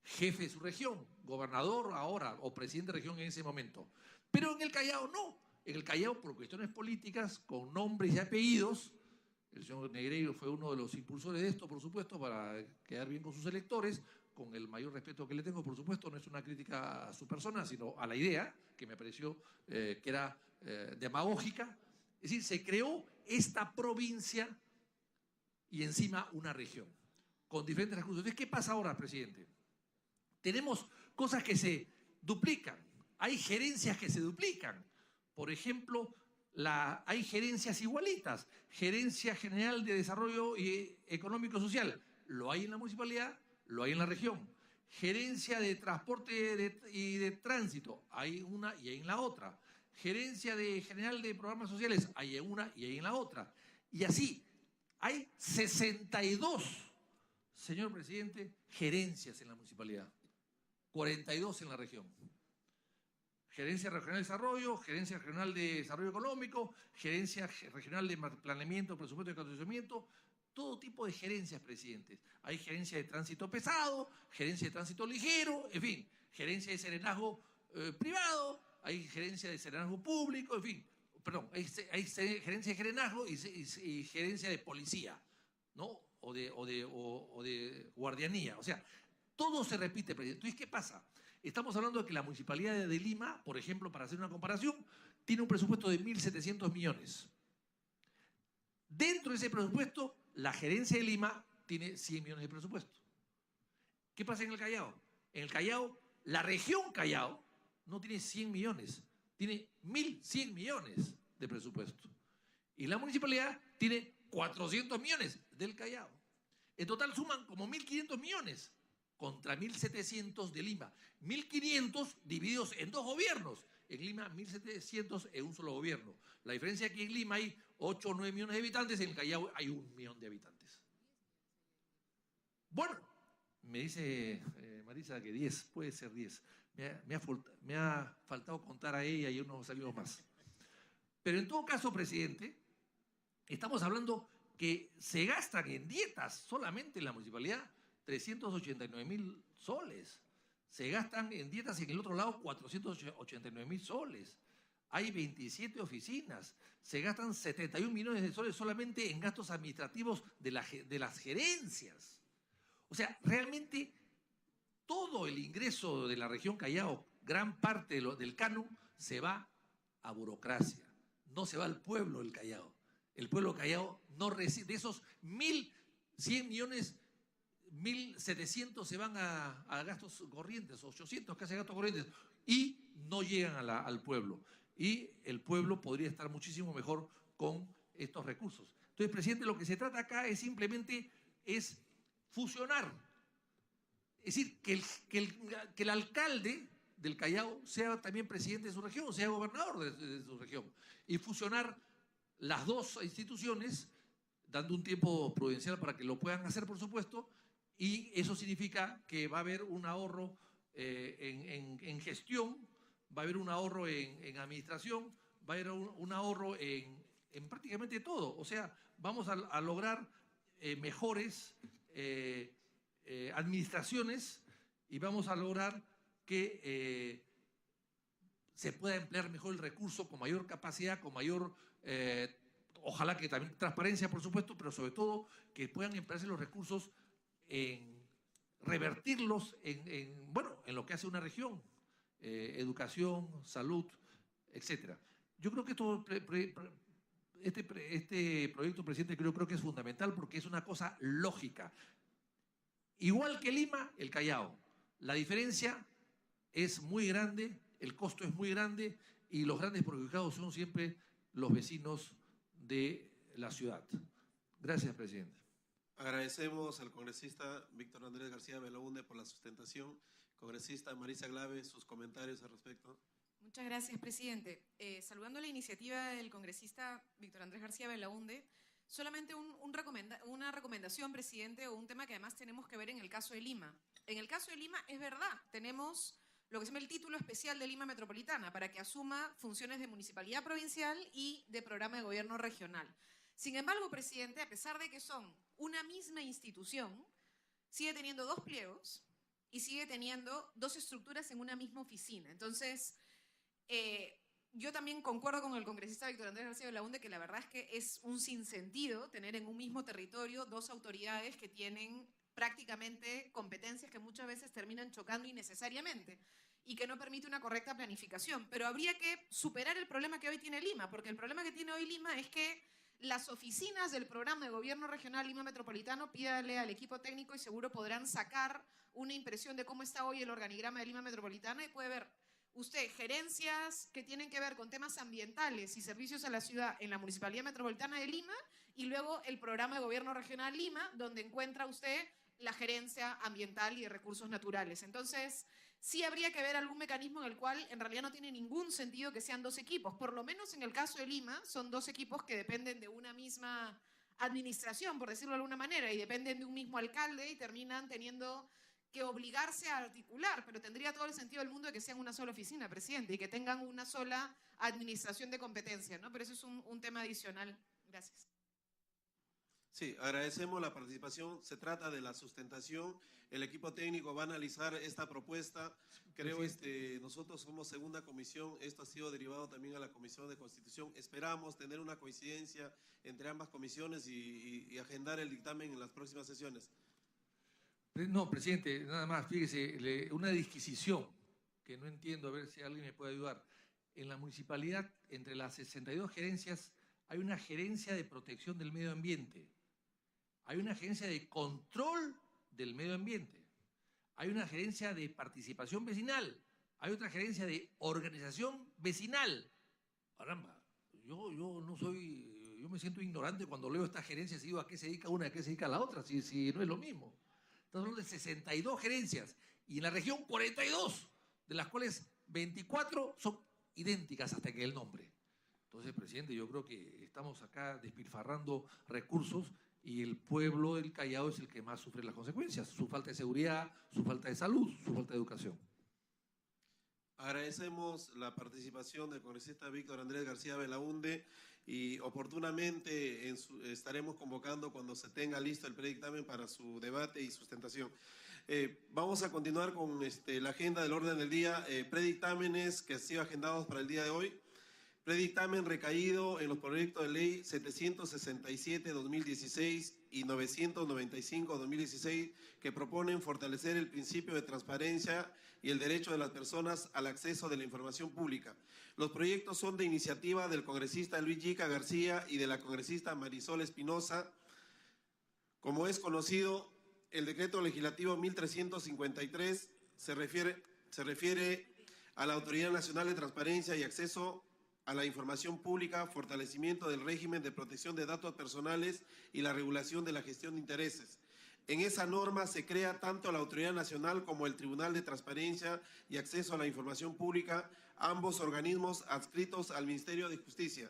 jefe de su región, gobernador ahora o presidente de región en ese momento. Pero en el Callao no. En el Callao, por cuestiones políticas, con nombres y apellidos, el señor Negreiro fue uno de los impulsores de esto, por supuesto, para quedar bien con sus electores, con el mayor respeto que le tengo, por supuesto, no es una crítica a su persona, sino a la idea, que me pareció que era demagógica. Es decir, se creó esta provincia y encima una región, con diferentes recursos. Entonces, ¿qué pasa ahora, presidente? Tenemos cosas que se duplican, hay gerencias que se duplican. Por ejemplo, hay gerencias igualitas, Gerencia General de Desarrollo Económico Social, lo hay en la municipalidad, lo hay en la región. Gerencia de Transporte y de Tránsito, hay una y hay en la otra. Gerencia General de Programas Sociales, hay en una y hay en la otra. Y así, hay 62, señor presidente, gerencias en la municipalidad, 42 en la región. Gerencia Regional de Desarrollo, Gerencia Regional de Desarrollo Económico, Gerencia Regional de Planeamiento, Presupuesto y Conocimiento, todo tipo de gerencias, presidentes. Hay gerencia de tránsito pesado, gerencia de tránsito ligero, en fin, gerencia de serenazgo privado, hay gerencia de serenazgo público, en fin, perdón, hay gerencia de serenazgo y gerencia de policía, ¿no? O de guardianía. O sea, todo se repite, presidente. Entonces, ¿qué pasa? Estamos hablando de que la Municipalidad de Lima, por ejemplo, para hacer una comparación, tiene un presupuesto de 1.700 millones. Dentro de ese presupuesto, la Gerencia de Lima tiene 100 millones de presupuesto. ¿Qué pasa en el Callao? En el Callao, la región Callao no tiene 100 millones, tiene 1.100 millones de presupuesto. Y la municipalidad tiene 400 millones del Callao. En total suman como 1.500 millones contra 1.700 de Lima. 1.500 divididos en 2 gobiernos. En Lima, 1.700 en un solo gobierno. La diferencia es que en Lima hay 8 o 9 millones de habitantes, en el Callao hay 1 millón de habitantes. Bueno, me dice Marisa que 10, puede ser 10. Me ha faltado contar a ella y unos amigos más. Pero en todo caso, presidente, estamos hablando que se gastan en dietas solamente en la municipalidad 389.000 soles. Se gastan en dietas en el otro lado 489.000 soles. Hay 27 oficinas. Se gastan 71 millones de soles solamente en gastos administrativos de las gerencias. O sea, realmente todo el ingreso de la región Callao, gran parte del canon, se va a burocracia. No se va al pueblo del Callao. El pueblo Callao no recibe, de esos 1.100 millones, 1.700 se van a gastos corrientes, 800 casi gastos corrientes, y no llegan al pueblo. Y el pueblo podría estar muchísimo mejor con estos recursos. Entonces, presidente, lo que se trata acá es simplemente fusionar. Es decir, que el alcalde del Callao sea también presidente de su región, sea gobernador de su región, y fusionar las dos instituciones, dando un tiempo prudencial para que lo puedan hacer, por supuesto, y eso significa que va a haber un ahorro en gestión, va a haber un ahorro en administración, va a haber un ahorro en prácticamente todo. O sea, vamos a lograr mejores administraciones y vamos a lograr que se pueda emplear mejor el recurso con mayor capacidad, con mayor, ojalá que también transparencia, por supuesto, pero sobre todo que puedan emplearse los recursos en revertirlos en lo que hace una región, educación, salud, etcétera. Yo creo que este proyecto, presidente, creo que es fundamental porque es una cosa lógica. Igual que Lima, el Callao. La diferencia es muy grande, el costo es muy grande y los grandes perjudicados son siempre los vecinos de la ciudad. Gracias, presidente. Agradecemos al congresista Víctor Andrés García Belaúnde por la sustentación. Congresista Marisa Glave, sus comentarios al respecto. Muchas gracias, presidente. Saludando la iniciativa del congresista Víctor Andrés García Belaúnde, solamente una recomendación, presidente, o un tema que además tenemos que ver en el caso de Lima. En el caso de Lima, es verdad, tenemos lo que se llama el título especial de Lima Metropolitana para que asuma funciones de municipalidad provincial y de programa de gobierno regional. Sin embargo, presidente, a pesar de que son una misma institución, sigue teniendo 2 pliegos y sigue teniendo 2 estructuras en una misma oficina. Entonces, yo también concuerdo con el congresista Víctor Andrés García Belaúnde que la verdad es que es un sinsentido tener en un mismo territorio 2 autoridades que tienen prácticamente competencias que muchas veces terminan chocando innecesariamente y que no permite una correcta planificación. Pero habría que superar el problema que hoy tiene Lima, porque el problema que tiene hoy Lima es que las oficinas del programa de gobierno regional Lima Metropolitano, pídale al equipo técnico y seguro podrán sacar una impresión de cómo está hoy el organigrama de Lima Metropolitana y puede ver usted gerencias que tienen que ver con temas ambientales y servicios a la ciudad en la Municipalidad Metropolitana de Lima y luego el programa de gobierno regional Lima, donde encuentra usted la gerencia ambiental y de recursos naturales. Entonces, sí habría que ver algún mecanismo en el cual en realidad no tiene ningún sentido que sean 2 equipos. Por lo menos en el caso de Lima, son 2 equipos que dependen de una misma administración, por decirlo de alguna manera, y dependen de un mismo alcalde y terminan teniendo que obligarse a articular, pero tendría todo el sentido del mundo de que sean una sola oficina, presidente, y que tengan una sola administración de competencia, ¿no? Pero eso es un tema adicional. Gracias. Sí, agradecemos la participación. Se trata de la sustentación. El equipo técnico va a analizar esta propuesta. Creo nosotros somos segunda comisión. Esto ha sido derivado también a la Comisión de Constitución. Esperamos tener una coincidencia entre ambas comisiones y agendar el dictamen en las próximas sesiones. No, presidente, nada más, fíjese, una disquisición que no entiendo, a ver si alguien me puede ayudar. En la municipalidad, entre las 62 gerencias, hay una gerencia de protección del medio ambiente. Hay una gerencia de control del medio ambiente. Hay una gerencia de participación vecinal. Hay otra gerencia de organización vecinal. Caramba, yo me siento ignorante cuando leo estas gerencias y digo a qué se dedica una, a qué se dedica la otra, si no es lo mismo. Estamos hablando de 62 gerencias y en la región 42, de las cuales 24 son idénticas hasta que el nombre. Entonces, presidente, yo creo que estamos acá despilfarrando recursos y el pueblo del Callao es el que más sufre las consecuencias, su falta de seguridad, su falta de salud, su falta de educación. Agradecemos la participación del congresista Víctor Andrés García Belaunde y oportunamente estaremos convocando cuando se tenga listo el predictamen para su debate y sustentación. Vamos a continuar con la agenda del orden del día, predictámenes que han sido agendados para el día de hoy. Predictamen recaído en los proyectos de ley 767-2016 y 995-2016 que proponen fortalecer el principio de transparencia y el derecho de las personas al acceso de la información pública. Los proyectos son de iniciativa del congresista Luis Yica García y de la congresista Marisol Espinosa. Como es conocido, el decreto legislativo 1353 se refiere a la Autoridad Nacional de Transparencia y Acceso a la Información Pública, fortalecimiento del régimen de protección de datos personales y la regulación de la gestión de intereses. En esa norma se crea tanto la Autoridad Nacional como el Tribunal de Transparencia y Acceso a la Información Pública, ambos organismos adscritos al Ministerio de Justicia.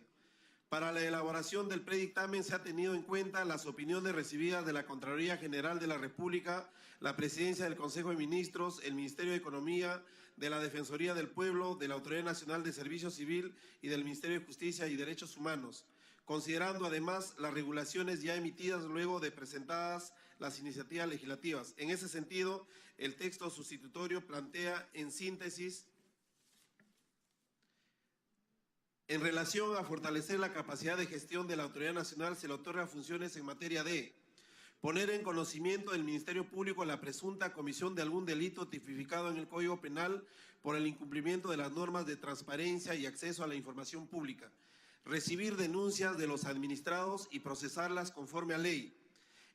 Para la elaboración del predictamen se ha tenido en cuenta las opiniones recibidas de la Contraloría General de la República, la Presidencia del Consejo de Ministros, el Ministerio de Economía, de la Defensoría del Pueblo, de la Autoridad Nacional de Servicio Civil y del Ministerio de Justicia y Derechos Humanos, considerando además las regulaciones ya emitidas luego de presentadas las iniciativas legislativas. En ese sentido, el texto sustitutorio plantea en síntesis: en relación a fortalecer la capacidad de gestión de la Autoridad Nacional, se le otorga funciones en materia de poner en conocimiento del Ministerio Público la presunta comisión de algún delito tipificado en el Código Penal por el incumplimiento de las normas de transparencia y acceso a la información pública, recibir denuncias de los administrados y procesarlas conforme a ley.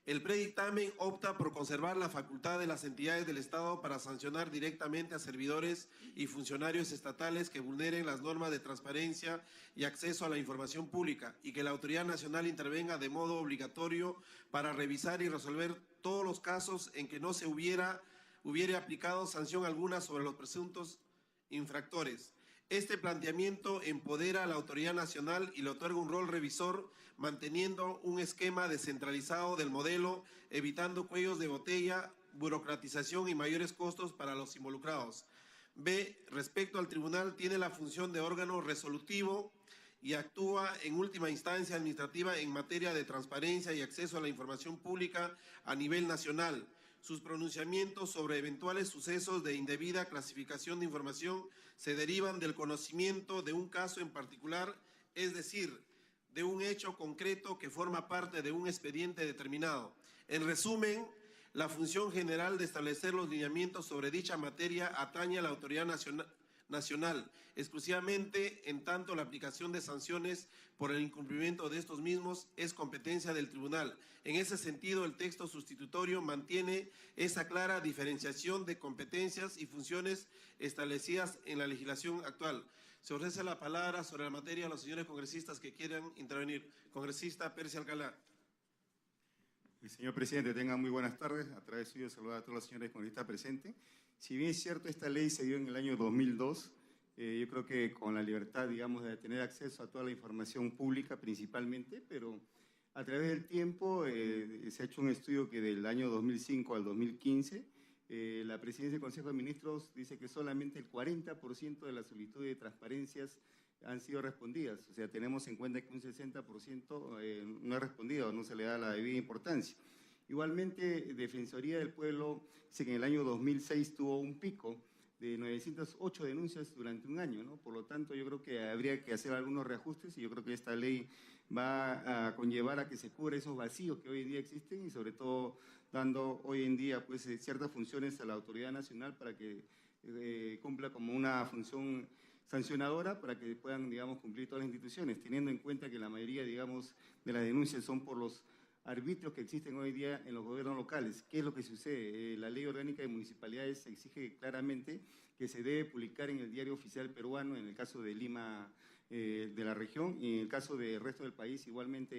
El predictamen opta por conservar la facultad de las entidades del Estado para sancionar directamente a servidores y funcionarios estatales que vulneren las normas de transparencia y acceso a la información pública y que la Autoridad Nacional intervenga de modo obligatorio para revisar y resolver todos los casos en que no se hubiera aplicado sanción alguna sobre los presuntos infractores. Este planteamiento empodera a la Autoridad Nacional y le otorga un rol revisor, manteniendo un esquema descentralizado del modelo, evitando cuellos de botella, burocratización y mayores costos para los involucrados. B. Respecto al tribunal, tiene la función de órgano resolutivo y actúa en última instancia administrativa en materia de transparencia y acceso a la información pública a nivel nacional. Sus pronunciamientos sobre eventuales sucesos de indebida clasificación de información se derivan del conocimiento de un caso en particular, es decir, de un hecho concreto que forma parte de un expediente determinado. En resumen, la función general de establecer los lineamientos sobre dicha materia atañe a la Autoridad Nacional, exclusivamente en tanto la aplicación de sanciones por el incumplimiento de estos mismos es competencia del tribunal. En ese sentido, el texto sustitutorio mantiene esa clara diferenciación de competencias y funciones establecidas en la legislación actual. Se ofrece la palabra sobre la materia a los señores congresistas que quieran intervenir. Congresista Percy Alcalá. Señor presidente, tengan muy buenas tardes. A través suyo saludar a todos los señores congresistas presentes. Si bien es cierto, esta ley se dio en el año 2002, yo creo que con la libertad, digamos, de tener acceso a toda la información pública principalmente, pero a través del tiempo se ha hecho un estudio que del año 2005 al 2015, la Presidencia del Consejo de Ministros dice que solamente el 40% de las solicitudes de transparencias han sido respondidas. O sea, tenemos en cuenta que un 60% no ha respondido, no se le da la debida importancia. Igualmente, Defensoría del Pueblo dice que en el año 2006 tuvo un pico de 908 denuncias durante un año, ¿no? Por lo tanto, yo creo que habría que hacer algunos reajustes y yo creo que esta ley va a conllevar a que se cubra esos vacíos que hoy en día existen y sobre todo dando hoy en día pues, ciertas funciones a la Autoridad Nacional para que cumpla como una función sancionadora para que puedan, digamos, cumplir todas las instituciones, teniendo en cuenta que la mayoría, digamos, de las denuncias son por los arbitrios que existen hoy día en los gobiernos locales. ¿Qué es lo que sucede? La Ley Orgánica de Municipalidades exige claramente que se debe publicar en el Diario Oficial Peruano, en el caso de Lima, de la región, y en el caso del resto del país igualmente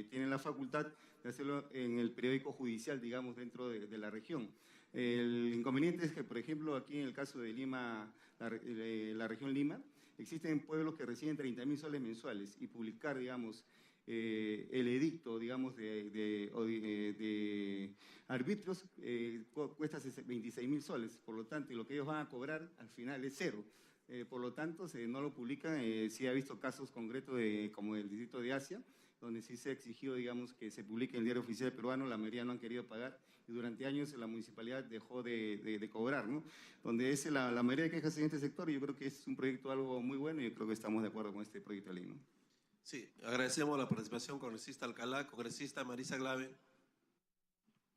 tienen la facultad de hacerlo en el periódico judicial, digamos, dentro de la región. El inconveniente es que, por ejemplo, aquí en el caso de Lima, la región Lima, existen pueblos que reciben 30.000 soles mensuales, y publicar, digamos, el edicto, digamos, de arbitrios cuesta 26.000 soles. Por lo tanto, y lo que ellos van a cobrar al final es cero. Por lo tanto, no lo publican. Sí ha visto casos concretos como el distrito de Asia, donde sí se ha exigido, digamos, que se publique en el diario oficial peruano. La mayoría no han querido pagar, y durante años la municipalidad dejó de cobrar, ¿no? Donde es la mayoría de quejas en este sector, y yo creo que es un proyecto algo muy bueno, y yo creo que estamos de acuerdo con este proyecto de ley, ¿no? Sí, agradecemos la participación, congresista Alcalá. Congresista Marisa Glave.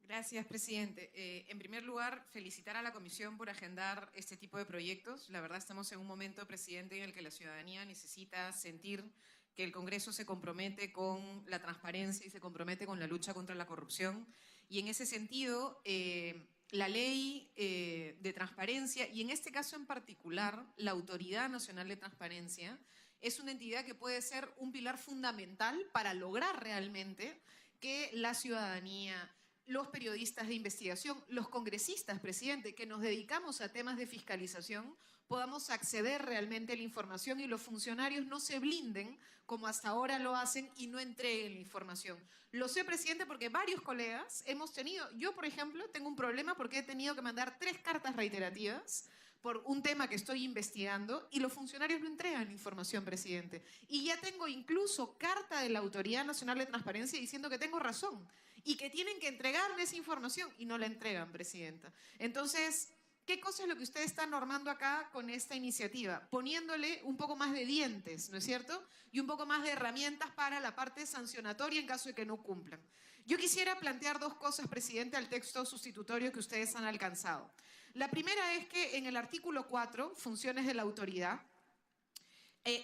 Gracias, presidente. En primer lugar, felicitar a la Comisión por agendar este tipo de proyectos. La verdad, estamos en un momento, presidente, en el que la ciudadanía necesita sentir que el Congreso se compromete con la transparencia y se compromete con la lucha contra la corrupción. Y en ese sentido, la ley de transparencia, y en este caso en particular, la Autoridad Nacional de Transparencia, es una entidad que puede ser un pilar fundamental para lograr realmente que la ciudadanía, los periodistas de investigación, los congresistas, presidente, que nos dedicamos a temas de fiscalización, podamos acceder realmente a la información, y los funcionarios no se blinden como hasta ahora lo hacen y no entreguen la información. Lo sé, presidente, porque varios colegas hemos tenido, yo por ejemplo tengo un problema porque he tenido que mandar 3 cartas reiterativas por un tema que estoy investigando, y los funcionarios no entregan la información, presidente. Y ya tengo incluso carta de la Autoridad Nacional de Transparencia diciendo que tengo razón y que tienen que entregarme esa información, y no la entregan, presidenta. Entonces, ¿qué cosa es lo que usted está normando acá con esta iniciativa? Poniéndole un poco más de dientes, ¿no es cierto? Y un poco más de herramientas para la parte sancionatoria en caso de que no cumplan. Yo quisiera plantear 2 cosas, presidente, al texto sustitutorio que ustedes han alcanzado. La primera es que en el artículo 4, funciones de la autoridad,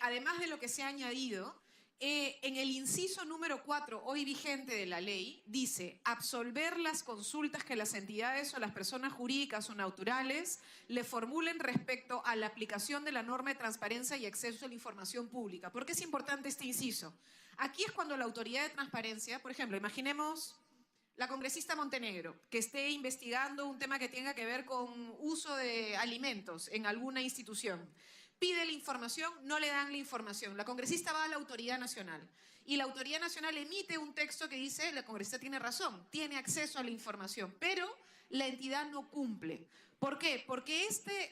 además de lo que se ha añadido, en el inciso número 4, hoy vigente de la ley, dice absolver las consultas que las entidades o las personas jurídicas o naturales le formulen respecto a la aplicación de la norma de transparencia y acceso a la información pública. ¿Por qué es importante este inciso? Aquí es cuando la autoridad de transparencia, por ejemplo, imaginemos la congresista Montenegro, que esté investigando un tema que tenga que ver con uso de alimentos en alguna institución. Pide la información, no le dan la información. La congresista va a la Autoridad Nacional, y la Autoridad Nacional emite un texto que dice, la congresista tiene razón, tiene acceso a la información, pero la entidad no cumple. ¿Por qué? Porque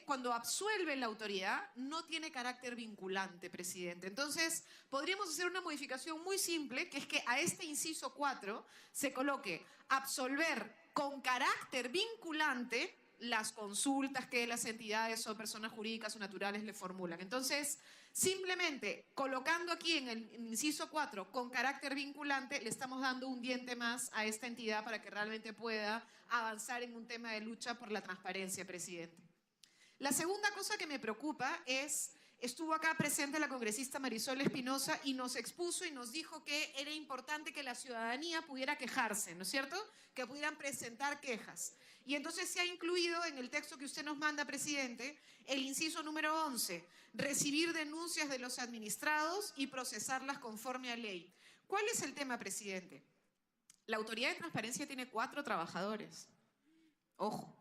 cuando absuelve la autoridad, no tiene carácter vinculante, presidente. Entonces, podríamos hacer una modificación muy simple, que es que a este inciso 4 se coloque absolver con carácter vinculante las consultas que las entidades o personas jurídicas o naturales le formulan. Entonces, simplemente colocando aquí en el inciso 4 con carácter vinculante, le estamos dando un diente más a esta entidad para que realmente pueda avanzar en un tema de lucha por la transparencia, presidente. La segunda cosa que me preocupa es, estuvo acá presente la congresista Marisol Espinosa y nos expuso y nos dijo que era importante que la ciudadanía pudiera quejarse, ¿no es cierto? Que pudieran presentar quejas. Y entonces se ha incluido en el texto que usted nos manda, presidente, el inciso número 11, recibir denuncias de los administrados y procesarlas conforme a ley. ¿Cuál es el tema, presidente? La Autoridad de Transparencia tiene 4 trabajadores. Ojo,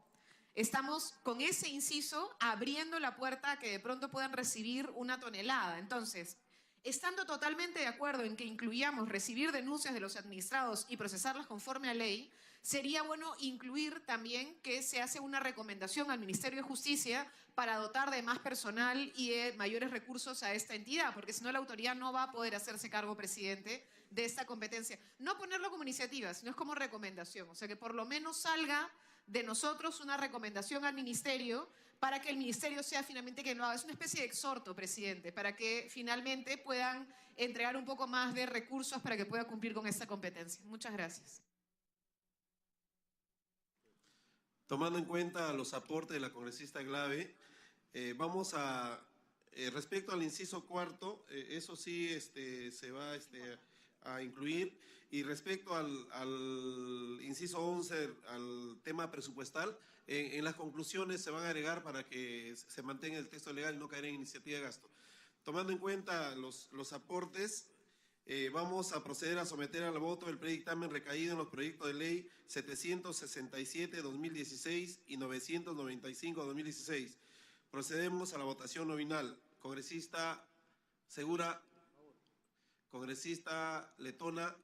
estamos con ese inciso abriendo la puerta a que de pronto puedan recibir 1 tonelada. Entonces, estando totalmente de acuerdo en que incluyamos recibir denuncias de los administrados y procesarlas conforme a ley, sería bueno incluir también que se hace una recomendación al Ministerio de Justicia para dotar de más personal y de mayores recursos a esta entidad, porque si no la autoridad no va a poder hacerse cargo, presidente, de esta competencia. No ponerlo como iniciativa, sino es como recomendación. O sea, que por lo menos salga de nosotros una recomendación al Ministerio para que el Ministerio sea finalmente quien lo haga. Es una especie de exhorto, presidente, para que finalmente puedan entregar un poco más de recursos para que pueda cumplir con esta competencia. Muchas gracias. Tomando en cuenta los aportes de la congresista Glave, vamos a, respecto al inciso 4, eso sí se va a incluir, y respecto al inciso 11, al tema presupuestal, en las conclusiones se van a agregar para que se mantenga el texto legal y no caer en iniciativa de gasto. Tomando en cuenta los aportes, vamos a proceder a someter al voto el predictamen recaído en los proyectos de ley 767-2016 y 995-2016. Procedemos a la votación nominal. Congresista Segura, congresista Letona,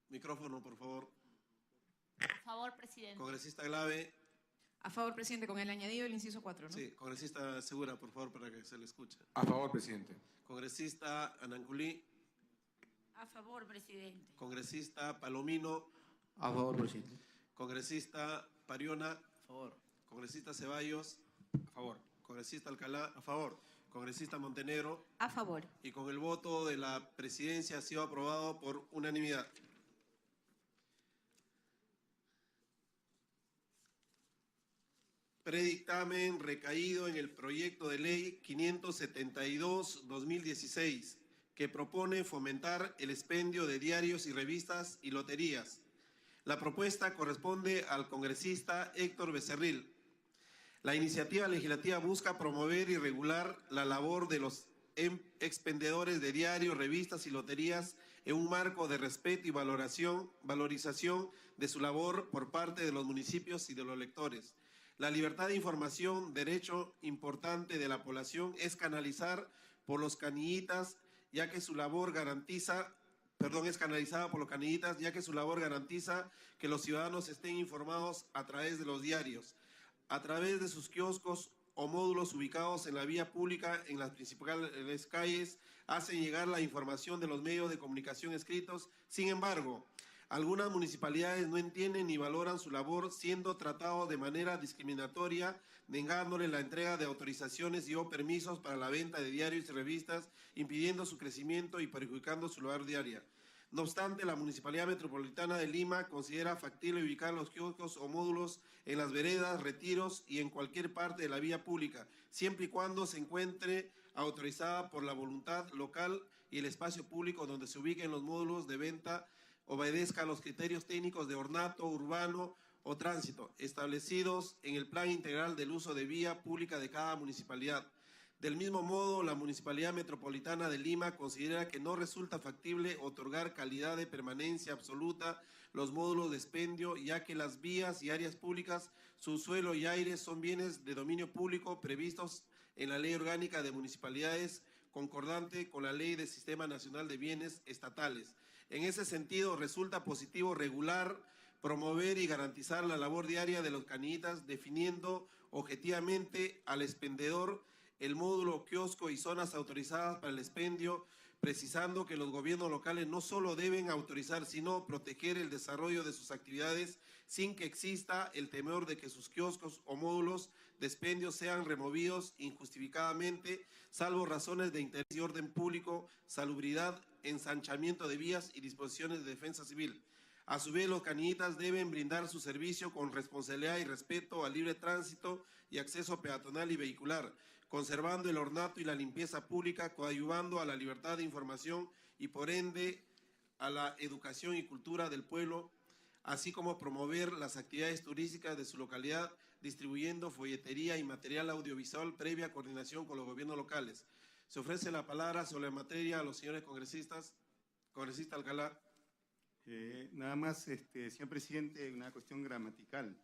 micrófono, por favor. A favor, presidente. Congresista Glave. A favor, presidente, con el añadido del inciso 4, ¿no? Sí, congresista Segura, por favor, para que se le escuche. A favor, presidente. Congresista Ananculí. A favor, presidente. Congresista Palomino. A favor, presidente. Congresista Pariona. A favor. Congresista Ceballos. A favor. Congresista Alcalá. A favor. Congresista Montenegro. A favor. Y con el voto de la presidencia ha sido aprobado por unanimidad. Predictamen recaído en el proyecto de ley 572-2016, que propone fomentar el expendio de diarios y revistas y loterías. La propuesta corresponde al congresista Héctor Becerril. La iniciativa legislativa busca promover y regular la labor de los expendedores de diarios, revistas y loterías en un marco de respeto y valorización de su labor por parte de los municipios y de los lectores. La libertad de información, derecho importante de la población, es canalizar por los canillitas, ya que su labor es canalizada por los canillitas, ya que su labor garantiza que los ciudadanos estén informados a través de los diarios, a través de sus kioscos o módulos ubicados en la vía pública en las principales calles, hacen llegar la información de los medios de comunicación escritos. Sin embargo, algunas municipalidades no entienden ni valoran su labor, siendo tratados de manera discriminatoria, negándole la entrega de autorizaciones y o permisos para la venta de diarios y revistas, impidiendo su crecimiento y perjudicando su labor diaria. No obstante, la Municipalidad Metropolitana de Lima considera factible ubicar los kioscos o módulos en las veredas, retiros y en cualquier parte de la vía pública, siempre y cuando se encuentre autorizada por la voluntad local y el espacio público donde se ubiquen los módulos de venta obedezca a los criterios técnicos de ornato urbano o tránsito establecidos en el Plan Integral del Uso de Vía Pública de cada municipalidad. Del mismo modo, la Municipalidad Metropolitana de Lima considera que no resulta factible otorgar calidad de permanencia absoluta los módulos de expendio, ya que las vías y áreas públicas, su suelo y aire son bienes de dominio público previstos en la Ley Orgánica de Municipalidades, concordante con la Ley del Sistema Nacional de Bienes Estatales. En ese sentido, resulta positivo regular, promover y garantizar la labor diaria de los canillitas, definiendo objetivamente al expendedor, el módulo, kiosco y zonas autorizadas para el expendio, precisando que los gobiernos locales no solo deben autorizar, sino proteger el desarrollo de sus actividades sin que exista el temor de que sus kioscos o módulos de expendio sean removidos injustificadamente, salvo razones de interés y orden público, salubridad, ensanchamiento de vías y disposiciones de defensa civil. A su vez, los canillitas deben brindar su servicio con responsabilidad y respeto al libre tránsito y acceso peatonal y vehicular, conservando el ornato y la limpieza pública, coadyuvando a la libertad de información y por ende a la educación y cultura del pueblo, así como promover las actividades turísticas de su localidad, distribuyendo folletería y material audiovisual previa coordinación con los gobiernos locales. Se ofrece la palabra sobre la materia a los señores congresistas. Congresista Alcalá. Nada más, señor presidente, una cuestión gramatical.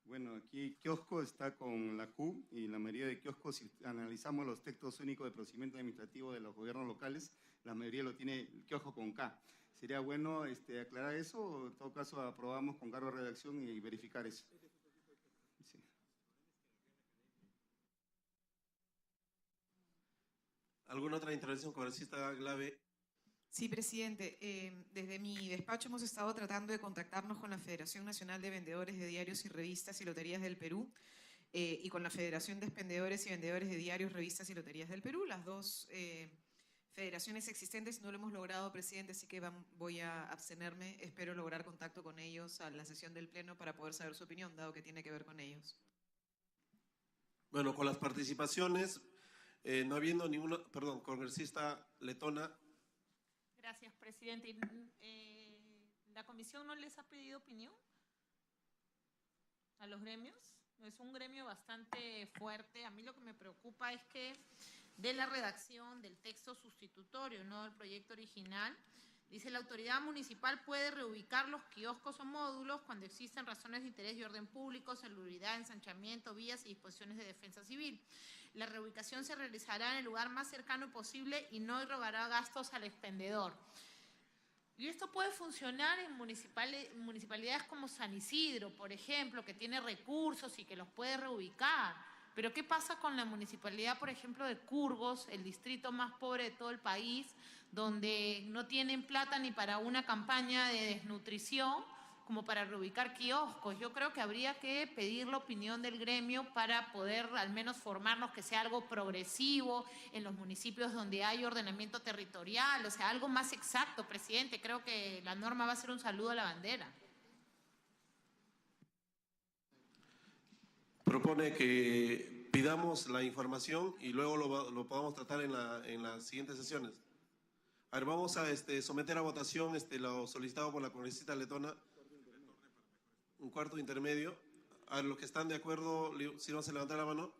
Bueno, aquí kiosco está con la Q y la mayoría de kioscos, si analizamos los textos únicos de procedimiento administrativo de los gobiernos locales, la mayoría lo tiene el kiosco con K. Sería bueno aclarar eso, o en todo caso aprobamos con cargo de redacción y verificar eso. Sí. ¿Alguna otra intervención, congresista Glave? Sí, presidente. Desde mi despacho hemos estado tratando de contactarnos con la Federación Nacional de Vendedores de Diarios y Revistas y Loterías del Perú y con la Federación de Expendedores y Vendedores de Diarios, Revistas y Loterías del Perú, las dos federaciones existentes. No lo hemos logrado, presidente, así que voy a abstenerme. Espero lograr contacto con ellos a la sesión del Pleno para poder saber su opinión, dado que tiene que ver con ellos. Bueno, con las participaciones, no habiendo ninguna, perdón, congresista Letona. Gracias, presidente. ¿La comisión no les ha pedido opinión a los gremios? Es un gremio bastante fuerte. A mí lo que me preocupa es que de la redacción del texto sustitutorio, no del proyecto original. Dice, la autoridad municipal puede reubicar los kioscos o módulos cuando existen razones de interés y orden público, salubridad, ensanchamiento, vías y disposiciones de defensa civil. La reubicación se realizará en el lugar más cercano posible y no irrogará gastos al expendedor. Y esto puede funcionar en municipalidades como San Isidro, por ejemplo, que tiene recursos y que los puede reubicar. Pero ¿qué pasa con la municipalidad, por ejemplo, de Curgos, el distrito más pobre de todo el país, donde no tienen plata ni para una campaña de desnutrición como para reubicar kioscos? Yo creo que habría que pedir la opinión del gremio para poder al menos formarnos que sea algo progresivo en los municipios donde hay ordenamiento territorial, o sea, algo más exacto, presidente. Creo que la norma va a ser un saludo a la bandera. Propone que pidamos la información y luego lo podamos tratar en las siguientes sesiones. A ver, vamos a someter a votación lo solicitado por la congresista letona. Un cuarto intermedio. A ver, los que están de acuerdo, si no se levanta la mano.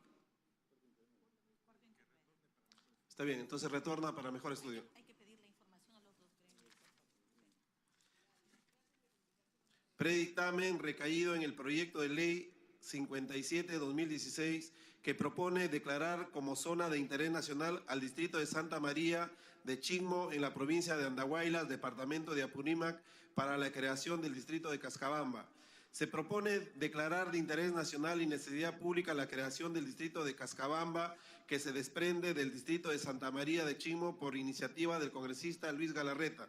Está bien, entonces retorna para mejor estudio. Hay que pedir la información a los dos gremios. Predictamen recaído en el proyecto de ley 57/2016 que propone declarar como zona de interés nacional al distrito de Santa María de Chimbo en la provincia de Andahuaylas, departamento de Apurímac, para la creación del distrito de Cascabamba. Se propone declarar de interés nacional y necesidad pública la creación del distrito de Cascabamba, que se desprende del distrito de Santa María de Chimbo por iniciativa del congresista Luis Galarreta.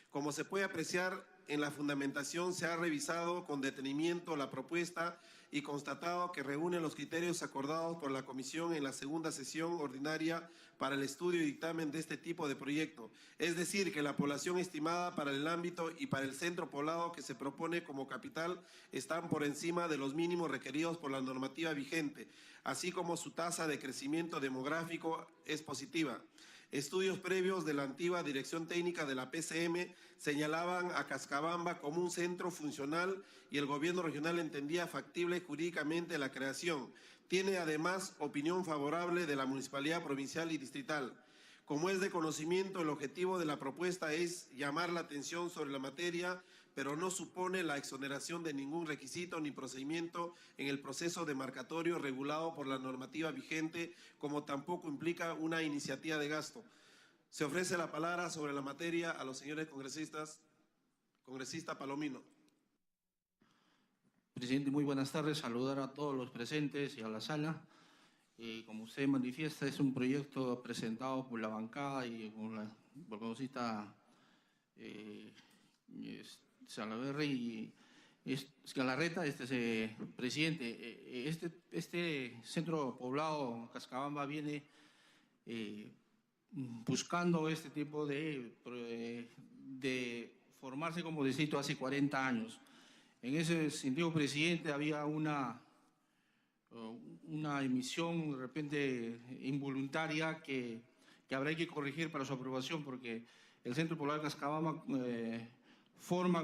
Como se puede apreciar, en la fundamentación se ha revisado con detenimiento la propuesta y constatado que reúne los criterios acordados por la Comisión en la segunda sesión ordinaria para el estudio y dictamen de este tipo de proyecto. Es decir, que la población estimada para el ámbito y para el centro poblado que se propone como capital están por encima de los mínimos requeridos por la normativa vigente, así como su tasa de crecimiento demográfico es positiva. Estudios previos de la antigua Dirección Técnica de la PCM señalaban a Cascabamba como un centro funcional y el gobierno regional entendía factible jurídicamente la creación. Tiene además opinión favorable de la Municipalidad Provincial y Distrital. Como es de conocimiento, el objetivo de la propuesta es llamar la atención sobre la materia, pero no supone la exoneración de ningún requisito ni procedimiento en el proceso demarcatorio regulado por la normativa vigente, como tampoco implica una iniciativa de gasto. Se ofrece la palabra sobre la materia a los señores congresistas. Congresista Palomino. Presidente, muy buenas tardes. Saludar a todos los presentes y a la sala. Como usted manifiesta, es un proyecto presentado por la bancada y por la congresista Salaverry y Galarreta, presidente. Este centro poblado Cascabamba viene buscando este tipo de formarse como distrito hace 40 años. En ese sentido, presidente, había una emisión de repente involuntaria que habrá que corregir para su aprobación, porque el Centro Poblado de Cascabamba forma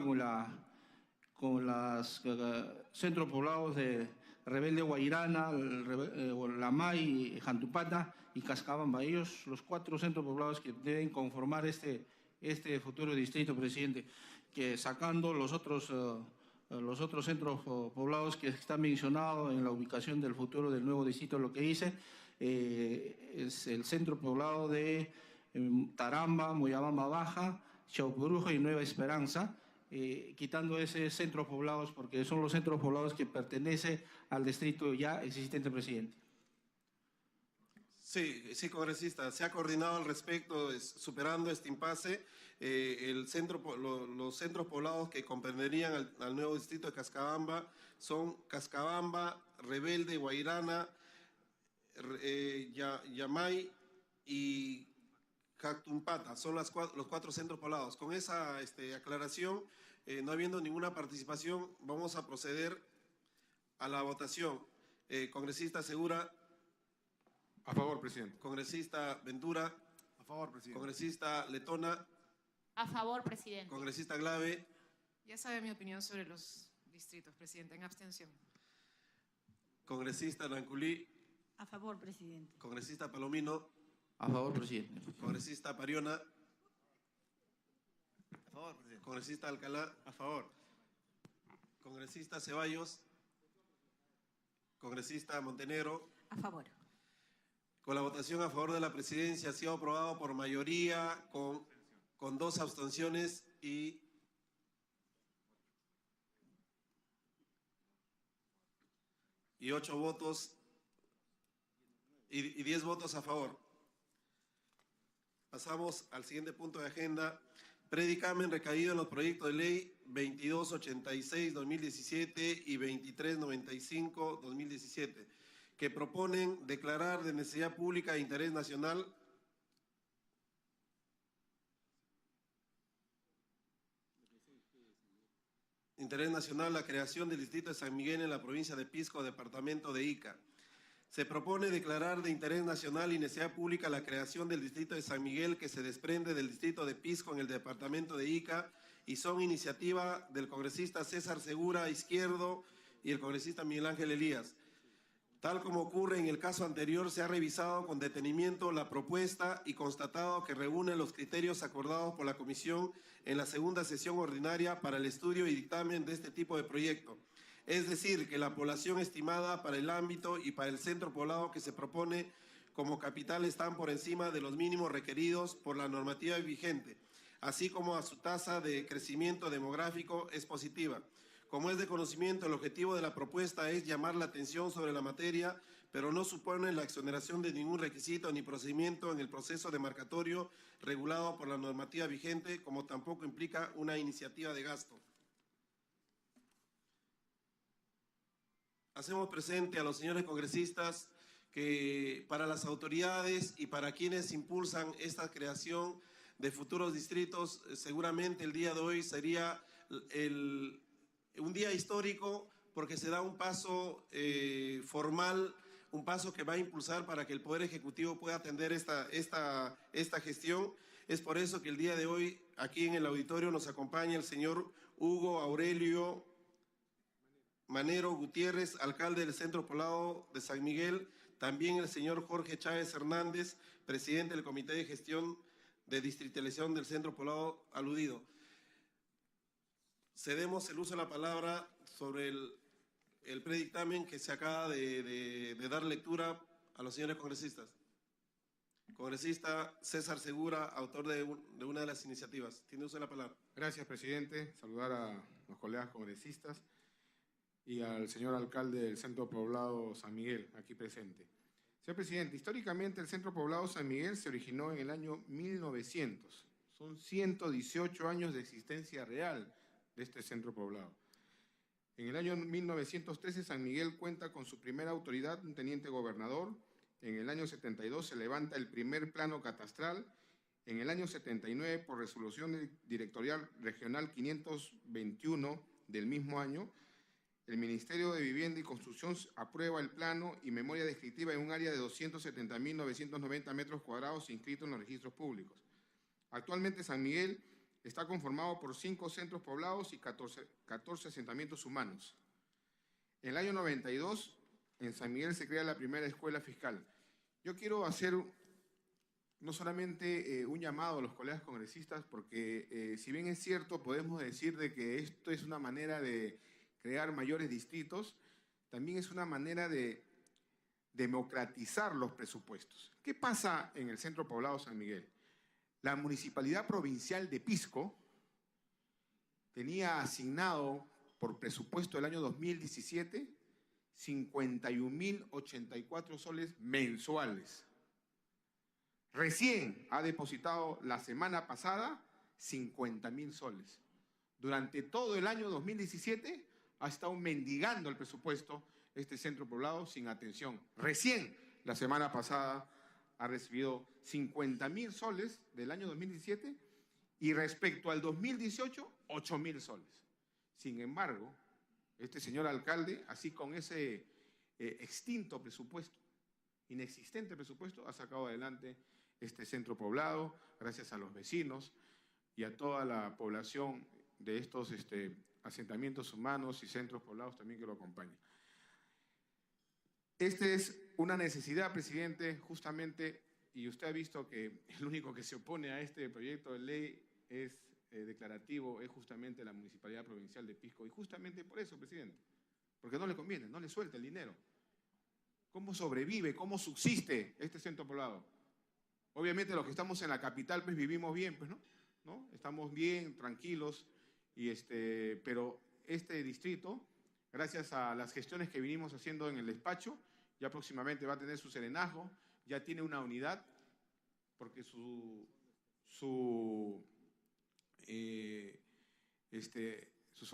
con los centros poblados de Rebelde Guairana, Lamay, Jantupata y Cascabamba. Ellos, los 4 centros poblados que deben conformar este futuro distrito, presidente, que sacando los otros centros poblados que están mencionados en la ubicación del futuro del nuevo distrito, lo que dice es el centro poblado de Taramba, Moyabamba Baja, Chaupurujo y Nueva Esperanza, quitando esos centros poblados porque son los centros poblados que pertenecen al distrito ya existente, presidente. Sí, congresista, se ha coordinado al respecto, superando este impasse. Los centros poblados que comprenderían al nuevo distrito de Cascabamba son Cascabamba, Rebelde, Guairana, Yamay y Jactumpata. Son los 4 centros poblados. Con esa aclaración, no habiendo ninguna participación, vamos a proceder a la votación. Congresista Segura. A favor, presidente. Congresista Ventura. A favor, presidente. Congresista Letona. A favor, presidente. Congresista Glave. Ya sabe mi opinión sobre los distritos, presidente, en abstención. Congresista Nanculí. A favor, presidente. Congresista Palomino. A favor, presidente. Congresista Pariona. A favor, presidente. Congresista Alcalá. A favor. Congresista Ceballos. Congresista Montenegro. A favor. Con la votación a favor de la presidencia ha sido aprobado por mayoría con 2 abstenciones y 8 votos y 10 votos a favor. Pasamos al siguiente punto de agenda. Predictamen recaído en los proyectos de ley 2286-2017 y 2395-2017, que proponen declarar de necesidad pública de interés nacional la creación del distrito de San Miguel en la provincia de Pisco, departamento de Ica. Se propone declarar de interés nacional y necesidad pública la creación del distrito de San Miguel, que se desprende del distrito de Pisco en el departamento de Ica, y son iniciativa del congresista César Segura Izquierdo y el congresista Miguel Ángel Elías. Tal como ocurre en el caso anterior, se ha revisado con detenimiento la propuesta y constatado que reúne los criterios acordados por la Comisión en la segunda sesión ordinaria para el estudio y dictamen de este tipo de proyecto. Es decir, que la población estimada para el ámbito y para el centro poblado que se propone como capital están por encima de los mínimos requeridos por la normativa vigente, así como a su tasa de crecimiento demográfico es positiva. Como es de conocimiento, el objetivo de la propuesta es llamar la atención sobre la materia, pero no supone la exoneración de ningún requisito ni procedimiento en el proceso demarcatorio regulado por la normativa vigente, como tampoco implica una iniciativa de gasto. Hacemos presente a los señores congresistas que para las autoridades y para quienes impulsan esta creación de futuros distritos, seguramente el día de hoy sería un día histórico porque se da un paso formal, un paso que va a impulsar para que el Poder Ejecutivo pueda atender esta gestión. Es por eso que el día de hoy aquí en el auditorio nos acompaña el señor Hugo Aurelio Manero Gutiérrez, alcalde del Centro Poblado de San Miguel, también el señor Jorge Chávez Hernández, presidente del Comité de Gestión de Distritalización del Centro Poblado aludido. Cedemos el uso de la palabra sobre el predictamen que se acaba de dar lectura a los señores congresistas. Congresista César Segura, autor de una de las iniciativas. Tiene uso de la palabra. Gracias, presidente. Saludar a los colegas congresistas y al señor alcalde del Centro Poblado San Miguel, aquí presente. Señor presidente, históricamente el Centro Poblado San Miguel se originó en el año 1900. Son 118 años de existencia real de este centro poblado. En el año 1913 San Miguel cuenta con su primera autoridad, un teniente gobernador. En el año 72 se levanta el primer plano catastral. En el año 79, por resolución directorial regional 521 del mismo año, el Ministerio de Vivienda y Construcción aprueba el plano y memoria descriptiva en un área de 270.990 metros cuadrados inscrito en los registros públicos. Actualmente San Miguel está conformado por 5 centros poblados y 14 asentamientos humanos. En el año 92, en San Miguel se crea la primera escuela fiscal. Yo quiero hacer no solamente un llamado a los colegas congresistas, porque si bien es cierto, podemos decir de que esto es una manera de crear mayores distritos, también es una manera de democratizar los presupuestos. ¿Qué pasa en el centro poblado San Miguel? La Municipalidad Provincial de Pisco tenía asignado por presupuesto del año 2017 51.084 soles mensuales. Recién ha depositado la semana pasada 50.000 soles. Durante todo el año 2017 ha estado mendigando el presupuesto este centro poblado sin atención. Recién la semana pasada ha recibido 50.000 soles del año 2017 y respecto al 2018, 8.000 soles. Sin embargo, este señor alcalde, así con ese extinto presupuesto, inexistente presupuesto, ha sacado adelante este centro poblado, gracias a los vecinos y a toda la población de estos asentamientos humanos y centros poblados también que lo acompañan. Esta es una necesidad, presidente, justamente y usted ha visto que el único que se opone a este proyecto de ley es declarativo, es justamente la Municipalidad Provincial de Pisco. Y justamente por eso, presidente, porque no le conviene, no le suelta el dinero. ¿Cómo sobrevive, cómo subsiste este centro poblado? Obviamente los que estamos en la capital pues vivimos bien, pues, ¿no? Estamos bien, tranquilos, pero este distrito, gracias a las gestiones que vinimos haciendo en el despacho, ya próximamente va a tener su serenazgo, ya tiene una unidad, porque su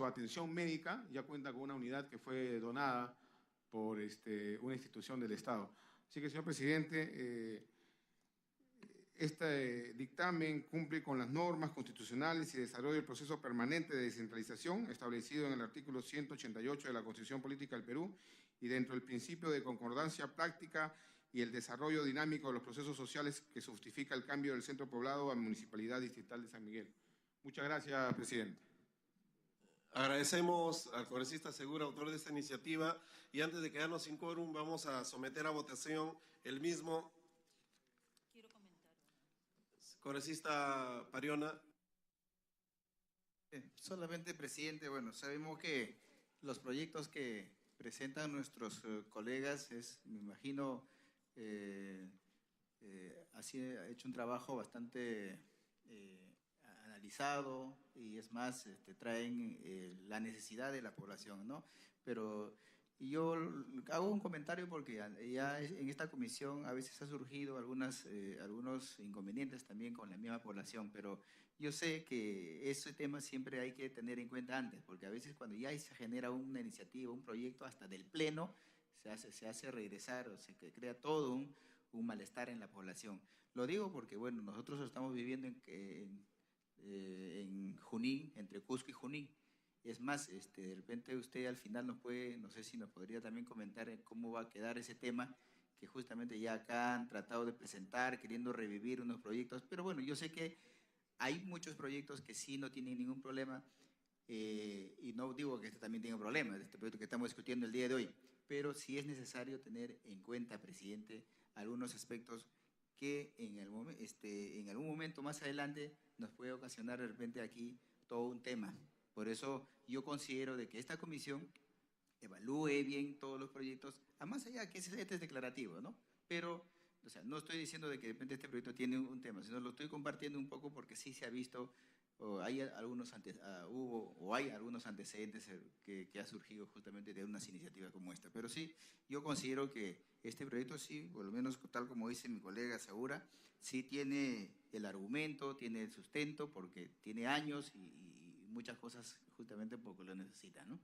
atención médica ya cuenta con una unidad que fue donada por una institución del Estado. Así que, señor presidente, este dictamen cumple con las normas constitucionales y desarrolla el proceso permanente de descentralización establecido en el artículo 188 de la Constitución Política del Perú y dentro del principio de concordancia práctica y el desarrollo dinámico de los procesos sociales que justifica el cambio del centro poblado a Municipalidad Distrital de San Miguel. Muchas gracias, presidente. Agradecemos al congresista Segura, autor de esta iniciativa, y antes de quedarnos sin quórum vamos a someter a votación el mismo. Quiero comentar. Congresista Pariona. Solamente, presidente, bueno, sabemos que los proyectos que presentan nuestros colegas me imagino, así ha hecho un trabajo bastante analizado y es más, traen la necesidad de la población, ¿no? Pero yo hago un comentario porque ya en esta comisión a veces ha surgido algunos inconvenientes también con la misma población, pero yo sé que ese tema siempre hay que tener en cuenta antes, porque a veces cuando ya se genera una iniciativa, un proyecto, hasta del pleno, se hace regresar o se crea todo un malestar en la población. Lo digo porque, bueno, nosotros estamos viviendo en Junín, entre Cusco y Junín. Es más, de repente usted al final no sé si nos podría también comentar cómo va a quedar ese tema, que justamente ya acá han tratado de presentar, queriendo revivir unos proyectos, pero bueno, yo sé que hay muchos proyectos que sí no tienen ningún problema, y no digo que este también tenga problemas, este proyecto que estamos discutiendo el día de hoy, pero sí es necesario tener en cuenta, presidente, algunos aspectos que en algún momento más adelante nos puede ocasionar de repente aquí todo un tema. Por eso yo considero de que esta comisión evalúe bien todos los proyectos, a más allá que este es declarativo, ¿no? Pero, o sea, no estoy diciendo de que de repente este proyecto tiene un tema, sino lo estoy compartiendo un poco porque sí se ha visto, hay algunos antecedentes que ha surgido justamente de unas iniciativas como esta. Pero sí, yo considero que este proyecto sí, por lo menos tal como dice mi colega Segura, sí tiene el argumento, tiene el sustento, porque tiene años y muchas cosas justamente porque lo necesitan, ¿no?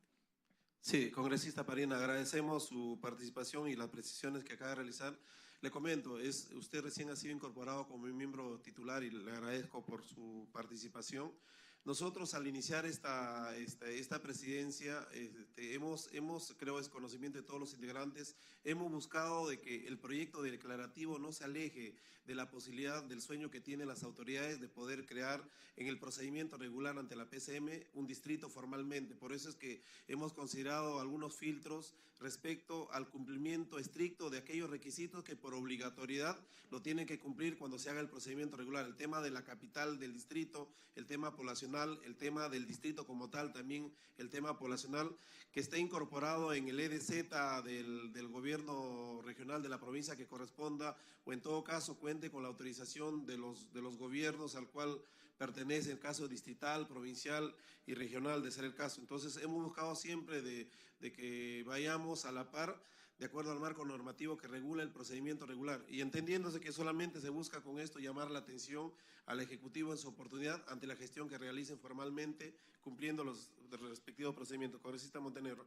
Sí, congresista Parina, agradecemos su participación y las precisiones que acaba de realizar. Le comento, usted recién ha sido incorporado como miembro titular y le agradezco por su participación. Nosotros al iniciar esta presidencia creo es conocimiento de todos los integrantes, hemos buscado de que el proyecto declarativo no se aleje de la posibilidad del sueño que tienen las autoridades de poder crear en el procedimiento regular ante la PCM un distrito formalmente. Por eso es que hemos considerado algunos filtros respecto al cumplimiento estricto de aquellos requisitos que por obligatoriedad lo tienen que cumplir cuando se haga el procedimiento regular. El tema de la capital del distrito, el tema poblacional, el tema del distrito como tal, también el tema poblacional, que esté incorporado en el EDZ del gobierno regional de la provincia que corresponda, o en todo caso cuente con la autorización de los gobiernos al cual pertenece el caso distrital, provincial y regional, de ser el caso. Entonces hemos buscado siempre de que vayamos a la par de acuerdo al marco normativo que regula el procedimiento regular, y entendiéndose que solamente se busca con esto llamar la atención al Ejecutivo en su oportunidad ante la gestión que realicen formalmente, cumpliendo los respectivos procedimientos. Congresista Montenegro.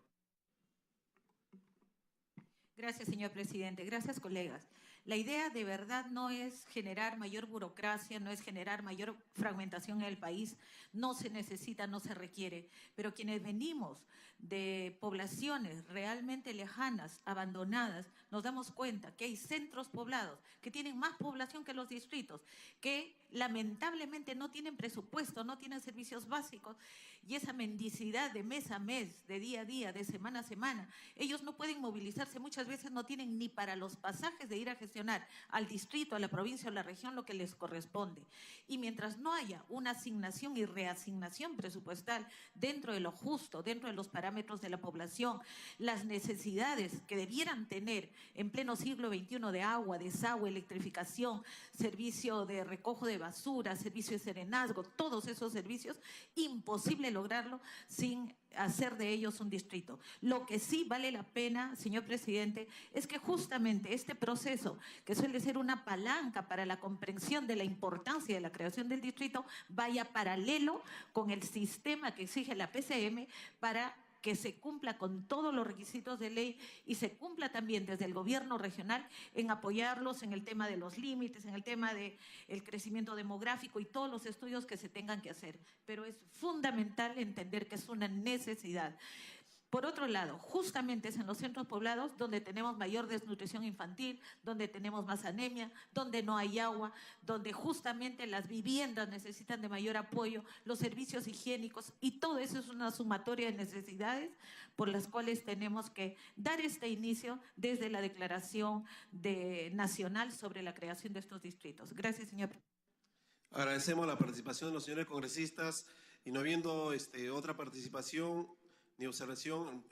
Gracias, señor presidente. Gracias, colegas. La idea de verdad no es generar mayor burocracia, no es generar mayor fragmentación en el país. No se necesita, no se requiere. Pero quienes venimos de poblaciones realmente lejanas, abandonadas, nos damos cuenta que hay centros poblados que tienen más población que los distritos, que lamentablemente no tienen presupuesto, no tienen servicios básicos, y esa mendicidad de mes a mes, de día a día, de semana a semana, ellos no pueden movilizarse muchas muchas veces no tienen ni para los pasajes de ir a gestionar al distrito, a la provincia o a la región lo que les corresponde. Y mientras no haya una asignación y reasignación presupuestal dentro de lo justo, dentro de los parámetros de la población, las necesidades que debieran tener en pleno siglo XXI de agua, desagüe, electrificación, servicio de recojo de basura, servicio de serenazgo, todos esos servicios, imposible lograrlo sin hacer de ellos un distrito. Lo que sí vale la pena, señor presidente, es que justamente este proceso, que suele ser una palanca para la comprensión de la importancia de la creación del distrito, vaya paralelo con el sistema que exige la PCM para que se cumpla con todos los requisitos de ley y se cumpla también desde el gobierno regional en apoyarlos en el tema de los límites, en el tema del crecimiento demográfico y todos los estudios que se tengan que hacer. Pero es fundamental entender que es una necesidad. Por otro lado, justamente es en los centros poblados donde tenemos mayor desnutrición infantil, donde tenemos más anemia, donde no hay agua, donde justamente las viviendas necesitan de mayor apoyo, los servicios higiénicos, y todo eso es una sumatoria de necesidades por las cuales tenemos que dar este inicio desde la Declaración Nacional sobre la creación de estos distritos. Gracias, señor presidente. Agradecemos la participación de los señores congresistas y no habiendo otra participación ni observación,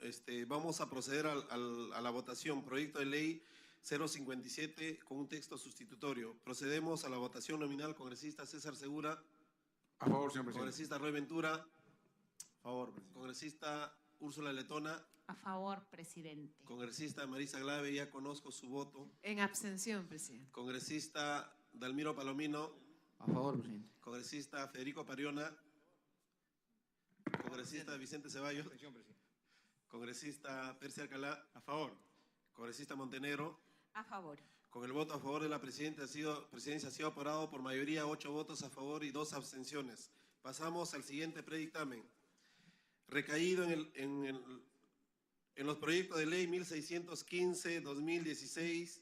vamos a proceder a la votación. Proyecto de ley 057 con un texto sustitutorio. Procedemos a la votación nominal. Congresista César Segura. A favor, señor presidente. Congresista Roy Ventura. A favor, presidente. Congresista Úrsula Letona. A favor, presidente. Congresista Marisa Glave, ya conozco su voto. En abstención, presidente. Congresista Dalmiro Palomino. A favor, presidente. Congresista Federico Pariona. Congresista Vicente Ceballos. Congresista Percy Alcalá. A favor. Congresista Montenegro. A favor. Con el voto a favor de la presidencia ha sido aprobado por mayoría, 8 votos a favor y 2 abstenciones. Pasamos al siguiente predictamen. Recaído en los proyectos de ley 1615-2016,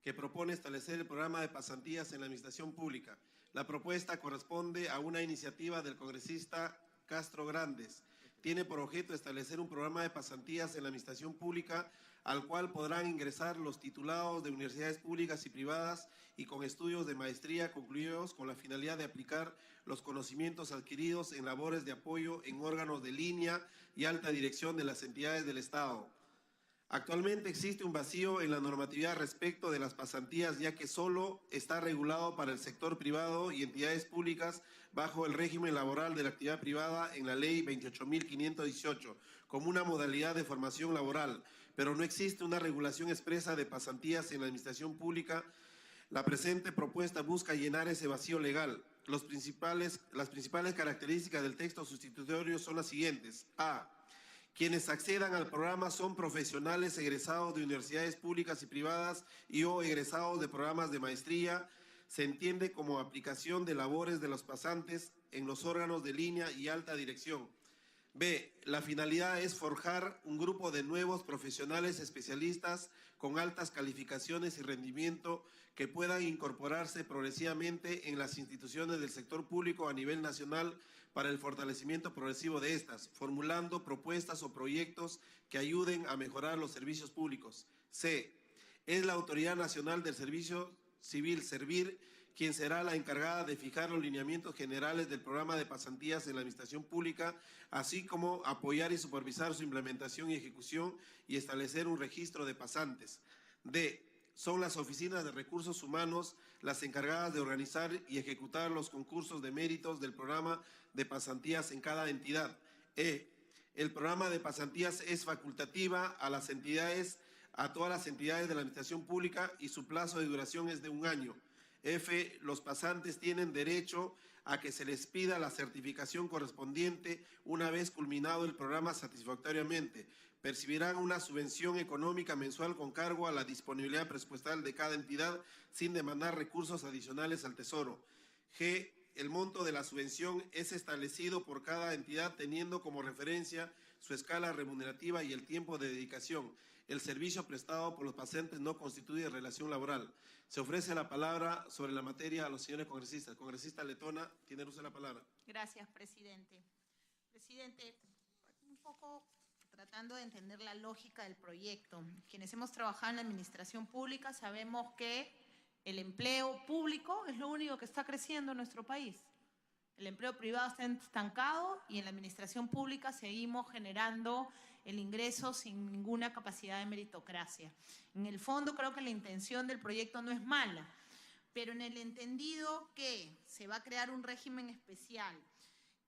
que propone establecer el programa de pasantías en la administración pública. La propuesta corresponde a una iniciativa del congresista Castro Grandes. Tiene por objeto establecer un programa de pasantías en la administración pública al cual podrán ingresar los titulados de universidades públicas y privadas y con estudios de maestría concluidos con la finalidad de aplicar los conocimientos adquiridos en labores de apoyo en órganos de línea y alta dirección de las entidades del Estado. Actualmente existe un vacío en la normatividad respecto de las pasantías, ya que solo está regulado para el sector privado y entidades públicas bajo el régimen laboral de la actividad privada en la Ley 28.518, como una modalidad de formación laboral, pero no existe una regulación expresa de pasantías en la administración pública. La presente propuesta busca llenar ese vacío legal. Las principales características del texto sustitutorio son las siguientes. A. Quienes accedan al programa son profesionales egresados de universidades públicas y privadas y o egresados de programas de maestría. Se entiende como aplicación de labores de los pasantes en los órganos de línea y alta dirección. B. La finalidad es forjar un grupo de nuevos profesionales especialistas con altas calificaciones y rendimiento que puedan incorporarse progresivamente en las instituciones del sector público a nivel nacional para el fortalecimiento progresivo de estas, formulando propuestas o proyectos que ayuden a mejorar los servicios públicos. C. Es la Autoridad Nacional del Servicio Civil, SERVIR, quien será la encargada de fijar los lineamientos generales del programa de pasantías en la administración pública, así como apoyar y supervisar su implementación y ejecución y establecer un registro de pasantes. D. Son las oficinas de recursos humanos las encargadas de organizar y ejecutar los concursos de méritos del programa de pasantías en cada entidad. E. El programa de pasantías es facultativa a todas las entidades de la administración pública y su plazo de duración es de 1 año. F. Los pasantes tienen derecho a que se les pida la certificación correspondiente una vez culminado el programa satisfactoriamente. Percibirán una subvención económica mensual con cargo a la disponibilidad presupuestal de cada entidad sin demandar recursos adicionales al Tesoro. G. El monto de la subvención es establecido por cada entidad teniendo como referencia su escala remunerativa y el tiempo de dedicación. El servicio prestado por los pasantes no constituye relación laboral. Se ofrece la palabra sobre la materia a los señores congresistas. Congresista Letona, tiene usted la palabra. Gracias, presidente. Presidente, un poco tratando de entender la lógica del proyecto. Quienes hemos trabajado en la administración pública sabemos que el empleo público es lo único que está creciendo en nuestro país. El empleo privado está estancado y en la administración pública seguimos generando el ingreso sin ninguna capacidad de meritocracia. En el fondo creo que la intención del proyecto no es mala, pero en el entendido que se va a crear un régimen especial,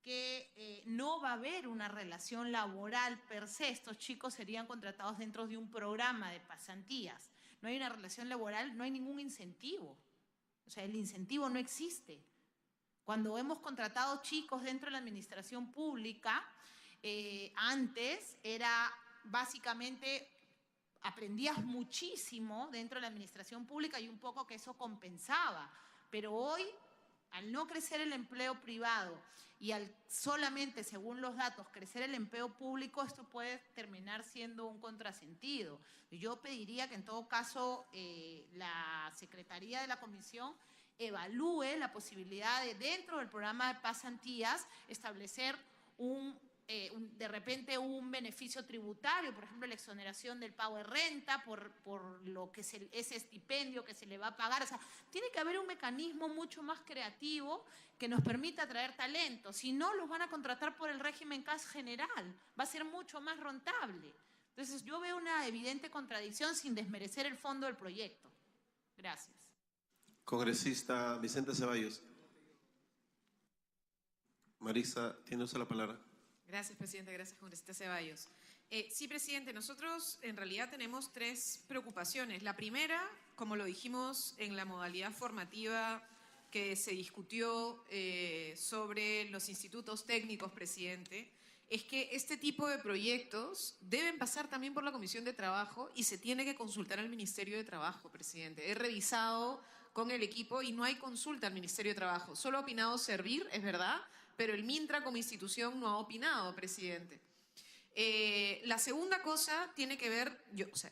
que no va a haber una relación laboral per se, estos chicos serían contratados dentro de un programa de pasantías. No hay una relación laboral, no hay ningún incentivo. O sea, el incentivo no existe. Cuando hemos contratado chicos dentro de la administración pública, antes era básicamente, aprendías muchísimo dentro de la administración pública y un poco que eso compensaba. Pero hoy, al no crecer el empleo privado y al solamente, según los datos, crecer el empleo público, esto puede terminar siendo un contrasentido. Yo pediría que en todo caso la Secretaría de la Comisión evalúe la posibilidad de, dentro del programa de pasantías, establecer de repente un beneficio tributario, por ejemplo, la exoneración del pago de renta por lo que ese estipendio que se le va a pagar. O sea, tiene que haber un mecanismo mucho más creativo que nos permita atraer talento. Si no, los van a contratar por el régimen CAS general. Va a ser mucho más rentable. Entonces, yo veo una evidente contradicción sin desmerecer el fondo del proyecto. Gracias. Congresista Vicente Ceballos. Marisa, tiene usted la palabra. Gracias, presidente. Gracias, congresista Ceballos. Sí, presidente, nosotros en realidad tenemos tres preocupaciones. La primera, como lo dijimos en la modalidad formativa que se discutió sobre los institutos técnicos, presidente, es que este tipo de proyectos deben pasar también por la Comisión de Trabajo y se tiene que consultar al Ministerio de Trabajo, presidente. He revisado con el equipo y no hay consulta al Ministerio de Trabajo. Solo ha opinado Servir, es verdad, pero el MINTRA como institución no ha opinado, presidente. La segunda cosa tiene que ver,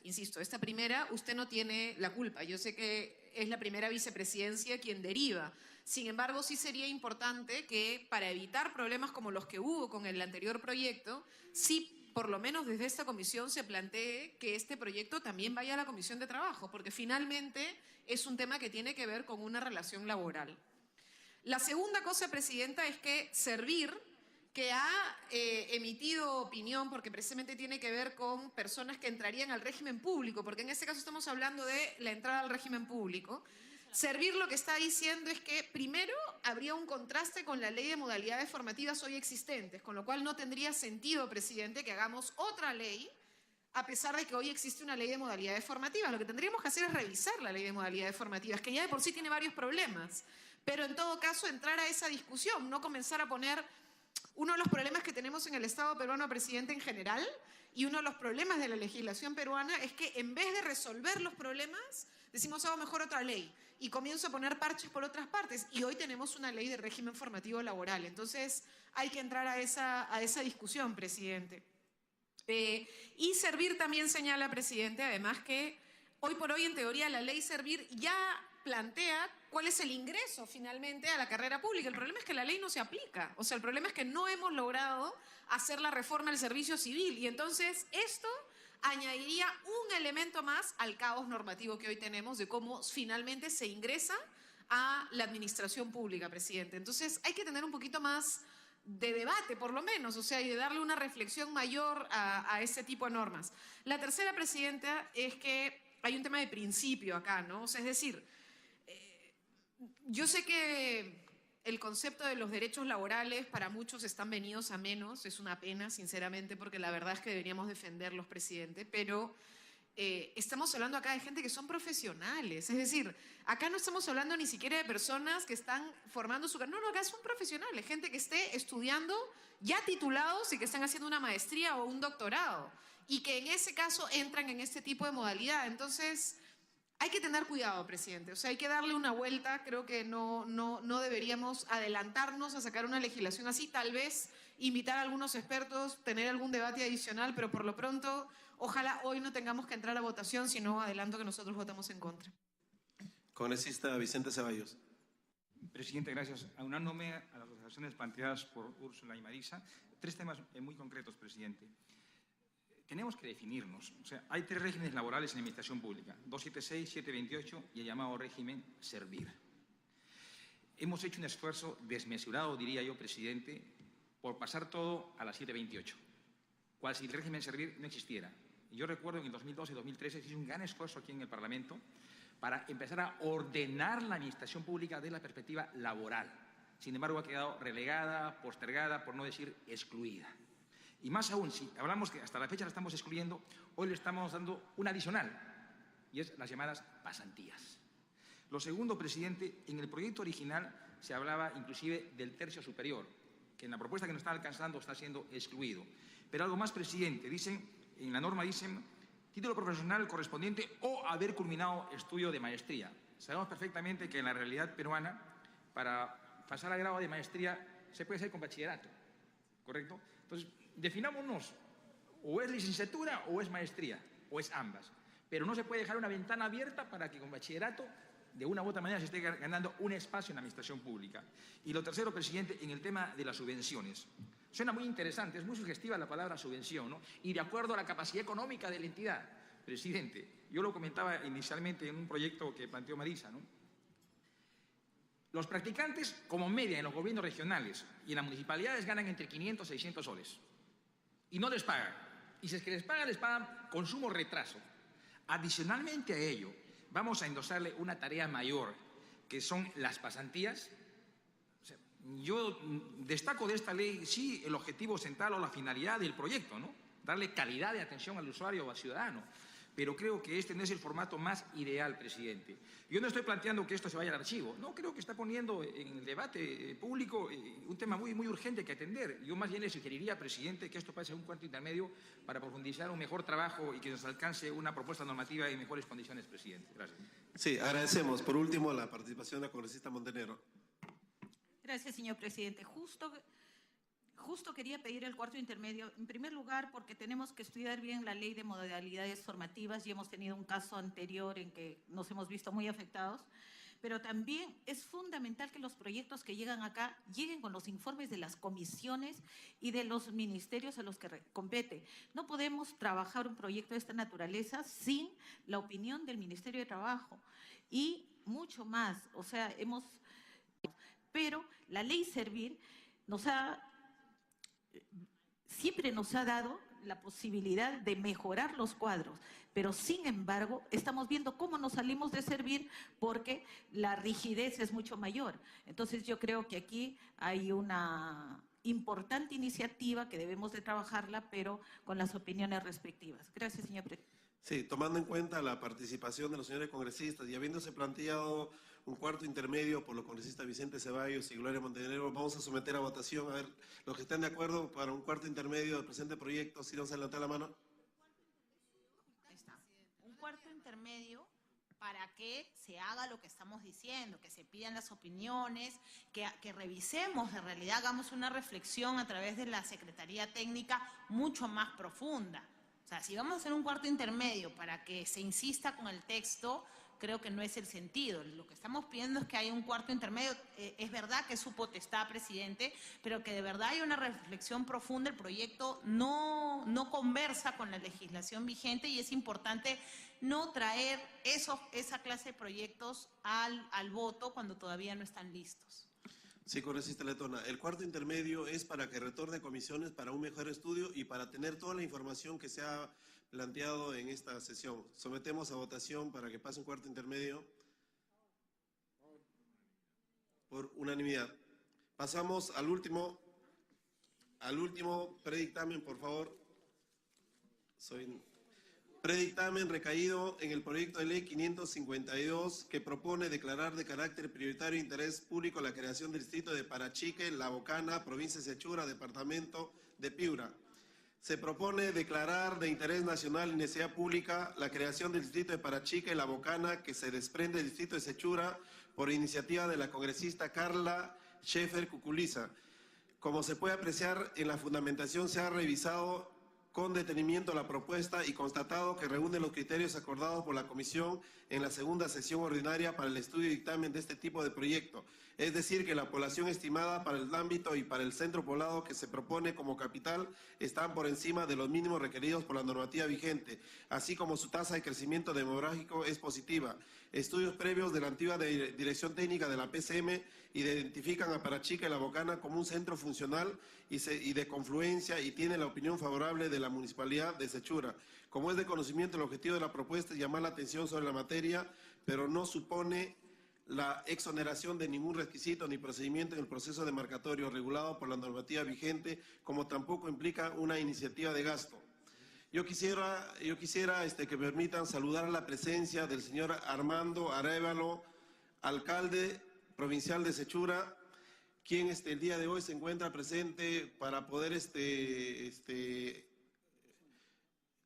insisto, esta primera, usted no tiene la culpa. Yo sé que es la primera vicepresidencia quien deriva. Sin embargo, sí sería importante que para evitar problemas como los que hubo con el anterior proyecto, sí, por lo menos desde esta comisión se plantee que este proyecto también vaya a la Comisión de Trabajo, porque finalmente es un tema que tiene que ver con una relación laboral. La segunda cosa, presidenta, es que Servir, que ha emitido opinión, porque precisamente tiene que ver con personas que entrarían al régimen público, porque en este caso estamos hablando de la entrada al régimen público. Servir lo que está diciendo es que primero habría un contraste con la ley de modalidades formativas hoy existentes, con lo cual no tendría sentido, presidente, que hagamos otra ley, a pesar de que hoy existe una ley de modalidades formativas. Lo que tendríamos que hacer es revisar la ley de modalidades formativas, que ya de por sí tiene varios problemas. Pero en todo caso, entrar a esa discusión, no comenzar a poner uno de los problemas que tenemos en el Estado peruano, presidente, en general, y uno de los problemas de la legislación peruana es que en vez de resolver los problemas, decimos, hago mejor otra ley, y comienzo a poner parches por otras partes, y hoy tenemos una ley de régimen formativo laboral. Entonces, hay que entrar a esa discusión, presidente. Y Servir también señala, presidente, además que hoy por hoy, en teoría, la ley Servir ya plantea cuál es el ingreso finalmente a la carrera pública. El problema es que la ley no se aplica. O sea, el problema es que no hemos logrado hacer la reforma del servicio civil. Y entonces esto añadiría un elemento más al caos normativo que hoy tenemos de cómo finalmente se ingresa a la administración pública, presidente. Entonces hay que tener un poquito más de debate, por lo menos, o sea, y de darle una reflexión mayor a este tipo de normas. La tercera, presidenta, es que hay un tema de principio acá, ¿no? O sea, es decir, yo sé que el concepto de los derechos laborales para muchos están venidos a menos, es una pena, sinceramente, porque la verdad es que deberíamos defenderlos, presidente, pero estamos hablando acá de gente que son profesionales, es decir, acá no estamos hablando ni siquiera de personas que están formando su carrera, no, acá son profesionales, gente que esté estudiando ya titulados y que están haciendo una maestría o un doctorado y que en ese caso entran en este tipo de modalidad. Entonces, hay que tener cuidado, presidente, o sea, hay que darle una vuelta. Creo que no deberíamos adelantarnos a sacar una legislación así, tal vez invitar a algunos expertos, tener algún debate adicional, pero por lo pronto, ojalá hoy no tengamos que entrar a votación, sino adelanto que nosotros votamos en contra. Congresista Vicente Ceballos. Presidente, gracias. Aunándome a las observaciones planteadas por Úrsula y Marisa, tres temas muy concretos, presidente. tenemos que definirnos. O sea, hay 3 regímenes laborales en la administración pública, 276, 728 y el llamado régimen servir. Hemos hecho un esfuerzo desmesurado, diría yo, presidente, por pasar todo a la 728, cual si el régimen servir no existiera. Y yo recuerdo en el 2012 y 2013 se hizo un gran esfuerzo aquí en el Parlamento para empezar a ordenar la administración pública desde la perspectiva laboral. Sin embargo, ha quedado relegada, postergada, por no decir excluida. Y más aún, si hablamos que hasta la fecha la estamos excluyendo, hoy le estamos dando un adicional, y es las llamadas pasantías. Lo segundo, presidente, en el proyecto original se hablaba inclusive del tercio superior, que en la propuesta que nos está alcanzando está siendo excluido. Pero algo más, presidente, dicen, en la norma dicen, título profesional correspondiente o haber culminado estudio de maestría. Sabemos perfectamente que en la realidad peruana, para pasar al grado de maestría, se puede hacer con bachillerato, ¿correcto? Entonces, definámonos, o es licenciatura o es maestría, o es ambas. Pero no se puede dejar una ventana abierta para que con bachillerato, de una u otra manera, se esté ganando un espacio en la administración pública. Y lo tercero, presidente, en el tema de las subvenciones. Suena muy interesante, es muy sugestiva la palabra subvención, ¿no? Y de acuerdo a la capacidad económica de la entidad. Presidente, yo lo comentaba inicialmente en un proyecto que planteó Marisa, ¿no? Los practicantes, como media en los gobiernos regionales y en las municipalidades, ganan entre 500 y 600 soles. Y no les pagan. Y si es que les pagan con sumo retraso. Adicionalmente a ello, vamos a endosarle una tarea mayor, que son las pasantías. O sea, yo destaco de esta ley, sí, el objetivo central o la finalidad del proyecto, ¿no? Darle calidad de atención al usuario o al ciudadano. Pero creo que este no es el formato más ideal, presidente. Yo no estoy planteando que esto se vaya al archivo. No, creo que está poniendo en el debate público un tema muy, muy urgente que atender. Yo más bien le sugeriría, presidente, que esto pase a un cuarto intermedio para profundizar un mejor trabajo y que nos alcance una propuesta normativa en mejores condiciones, presidente. Gracias. Sí, agradecemos. Por último, la participación de la congresista Montenegro. Gracias, señor presidente. Justo quería pedir el cuarto intermedio, en primer lugar, porque tenemos que estudiar bien la ley de modalidades formativas y hemos tenido un caso anterior en que nos hemos visto muy afectados, pero también es fundamental que los proyectos que llegan acá lleguen con los informes de las comisiones y de los ministerios a los que compete. No podemos trabajar un proyecto de esta naturaleza sin la opinión del Ministerio de Trabajo y mucho más. O sea, pero la ley Servir siempre nos ha dado la posibilidad de mejorar los cuadros, pero sin embargo estamos viendo cómo nos salimos de Servir porque la rigidez es mucho mayor. Entonces yo creo que aquí hay una importante iniciativa que debemos de trabajarla, pero con las opiniones respectivas. Gracias, señor presidente. Sí, tomando en cuenta la participación de los señores congresistas y habiéndose planteado un cuarto intermedio por los congresistas Vicente Ceballos y Gloria Montenegro, vamos a someter a votación. A ver, los que estén de acuerdo para un cuarto intermedio del presente proyecto, si no se levanta la mano. Ahí está. Un cuarto intermedio para que se haga lo que estamos diciendo, que se pidan las opiniones, que revisemos, en realidad hagamos una reflexión a través de la Secretaría Técnica mucho más profunda. O sea, si vamos a hacer un cuarto intermedio para que se insista con el texto, creo que no es el sentido. Lo que estamos pidiendo es que haya un cuarto intermedio. Es verdad que es su potestad, presidente, pero que de verdad haya una reflexión profunda. El proyecto no conversa con la legislación vigente y es importante no traer esa clase de proyectos al voto cuando todavía no están listos. Sí, congresista Letona. El cuarto intermedio es para que retorne comisiones para un mejor estudio y para tener toda la información que se ha planteado en esta sesión. Sometemos a votación para que pase un cuarto intermedio por unanimidad. Pasamos al último predictamen, por favor. Predictamen recaído en el proyecto de ley 552 que propone declarar de carácter prioritario de interés público la creación del distrito de Parachique, La Bocana, provincia de Sechura, departamento de Piura. Se propone declarar de interés nacional y necesidad pública la creación del distrito de Parachique, La Bocana, que se desprende del distrito de Sechura por iniciativa de la congresista Carla Schaefer Cuculiza. Como se puede apreciar en la fundamentación, se ha revisado con detenimiento la propuesta y constatado que reúne los criterios acordados por la Comisión en la segunda sesión ordinaria para el estudio y dictamen de este tipo de proyecto. Es decir, que la población estimada para el ámbito y para el centro poblado que se propone como capital están por encima de los mínimos requeridos por la normativa vigente, así como su tasa de crecimiento demográfico es positiva. Estudios previos de la antigua Dirección Técnica de la PCM identifican a Parachica y La Bocana como un centro funcional y de confluencia y tiene la opinión favorable de la Municipalidad de Sechura. Como es de conocimiento, el objetivo de la propuesta es llamar la atención sobre la materia, pero no supone la exoneración de ningún requisito ni procedimiento en el proceso demarcatorio regulado por la normativa vigente, como tampoco implica una iniciativa de gasto. Yo quisiera que me permitan saludar a la presencia del señor Armando Arévalo, alcalde provincial de Sechura, quien el día de hoy se encuentra presente para poder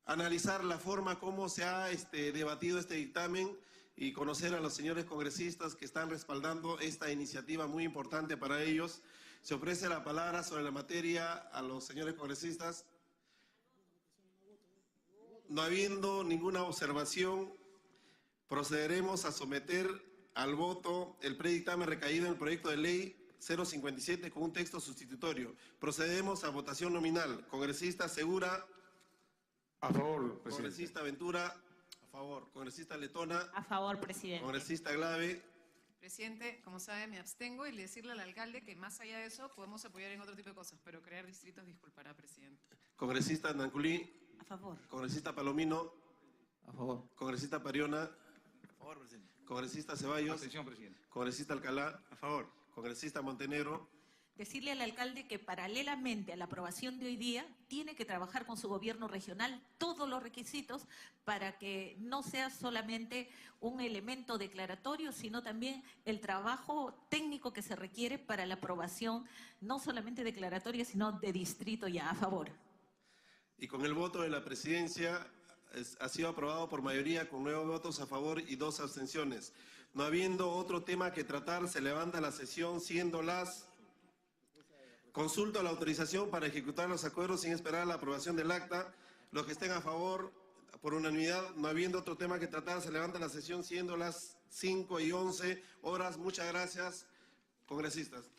analizar la forma como se ha debatido este dictamen y conocer a los señores congresistas que están respaldando esta iniciativa muy importante para ellos. Se ofrece la palabra sobre la materia a los señores congresistas. No habiendo ninguna observación, procederemos a someter al voto el predictamen recaído en el proyecto de ley 057 con un texto sustitutorio. Procedemos a votación nominal. Congresista Segura. A favor, presidente. Congresista Ventura. A favor. Congresista Letona. A favor, presidente. Congresista Glave. Presidente, como sabe, me abstengo y decirle al alcalde que más allá de eso podemos apoyar en otro tipo de cosas, pero crear distritos disculpará, presidente. Congresista Nanculí. A favor. Congresista Palomino. A favor. Congresista Pariona. A favor, presidente. Congresista Ceballos. Abstención, presidente. Congresista Alcalá. A favor. Congresista Montenegro. Decirle al alcalde que paralelamente a la aprobación de hoy día tiene que trabajar con su gobierno regional todos los requisitos para que no sea solamente un elemento declaratorio, sino también el trabajo técnico que se requiere para la aprobación no solamente declaratoria, sino de distrito ya. A favor. Y con el voto de la presidencia ha sido aprobado por mayoría con 9 votos a favor y 2 abstenciones. No habiendo otro tema que tratar, se levanta la sesión, siendo las... Consulto la autorización para ejecutar los acuerdos sin esperar la aprobación del acta. Los que estén a favor, por unanimidad, no habiendo otro tema que tratar, se levanta la sesión, siendo las 5:11 horas. Muchas gracias, congresistas.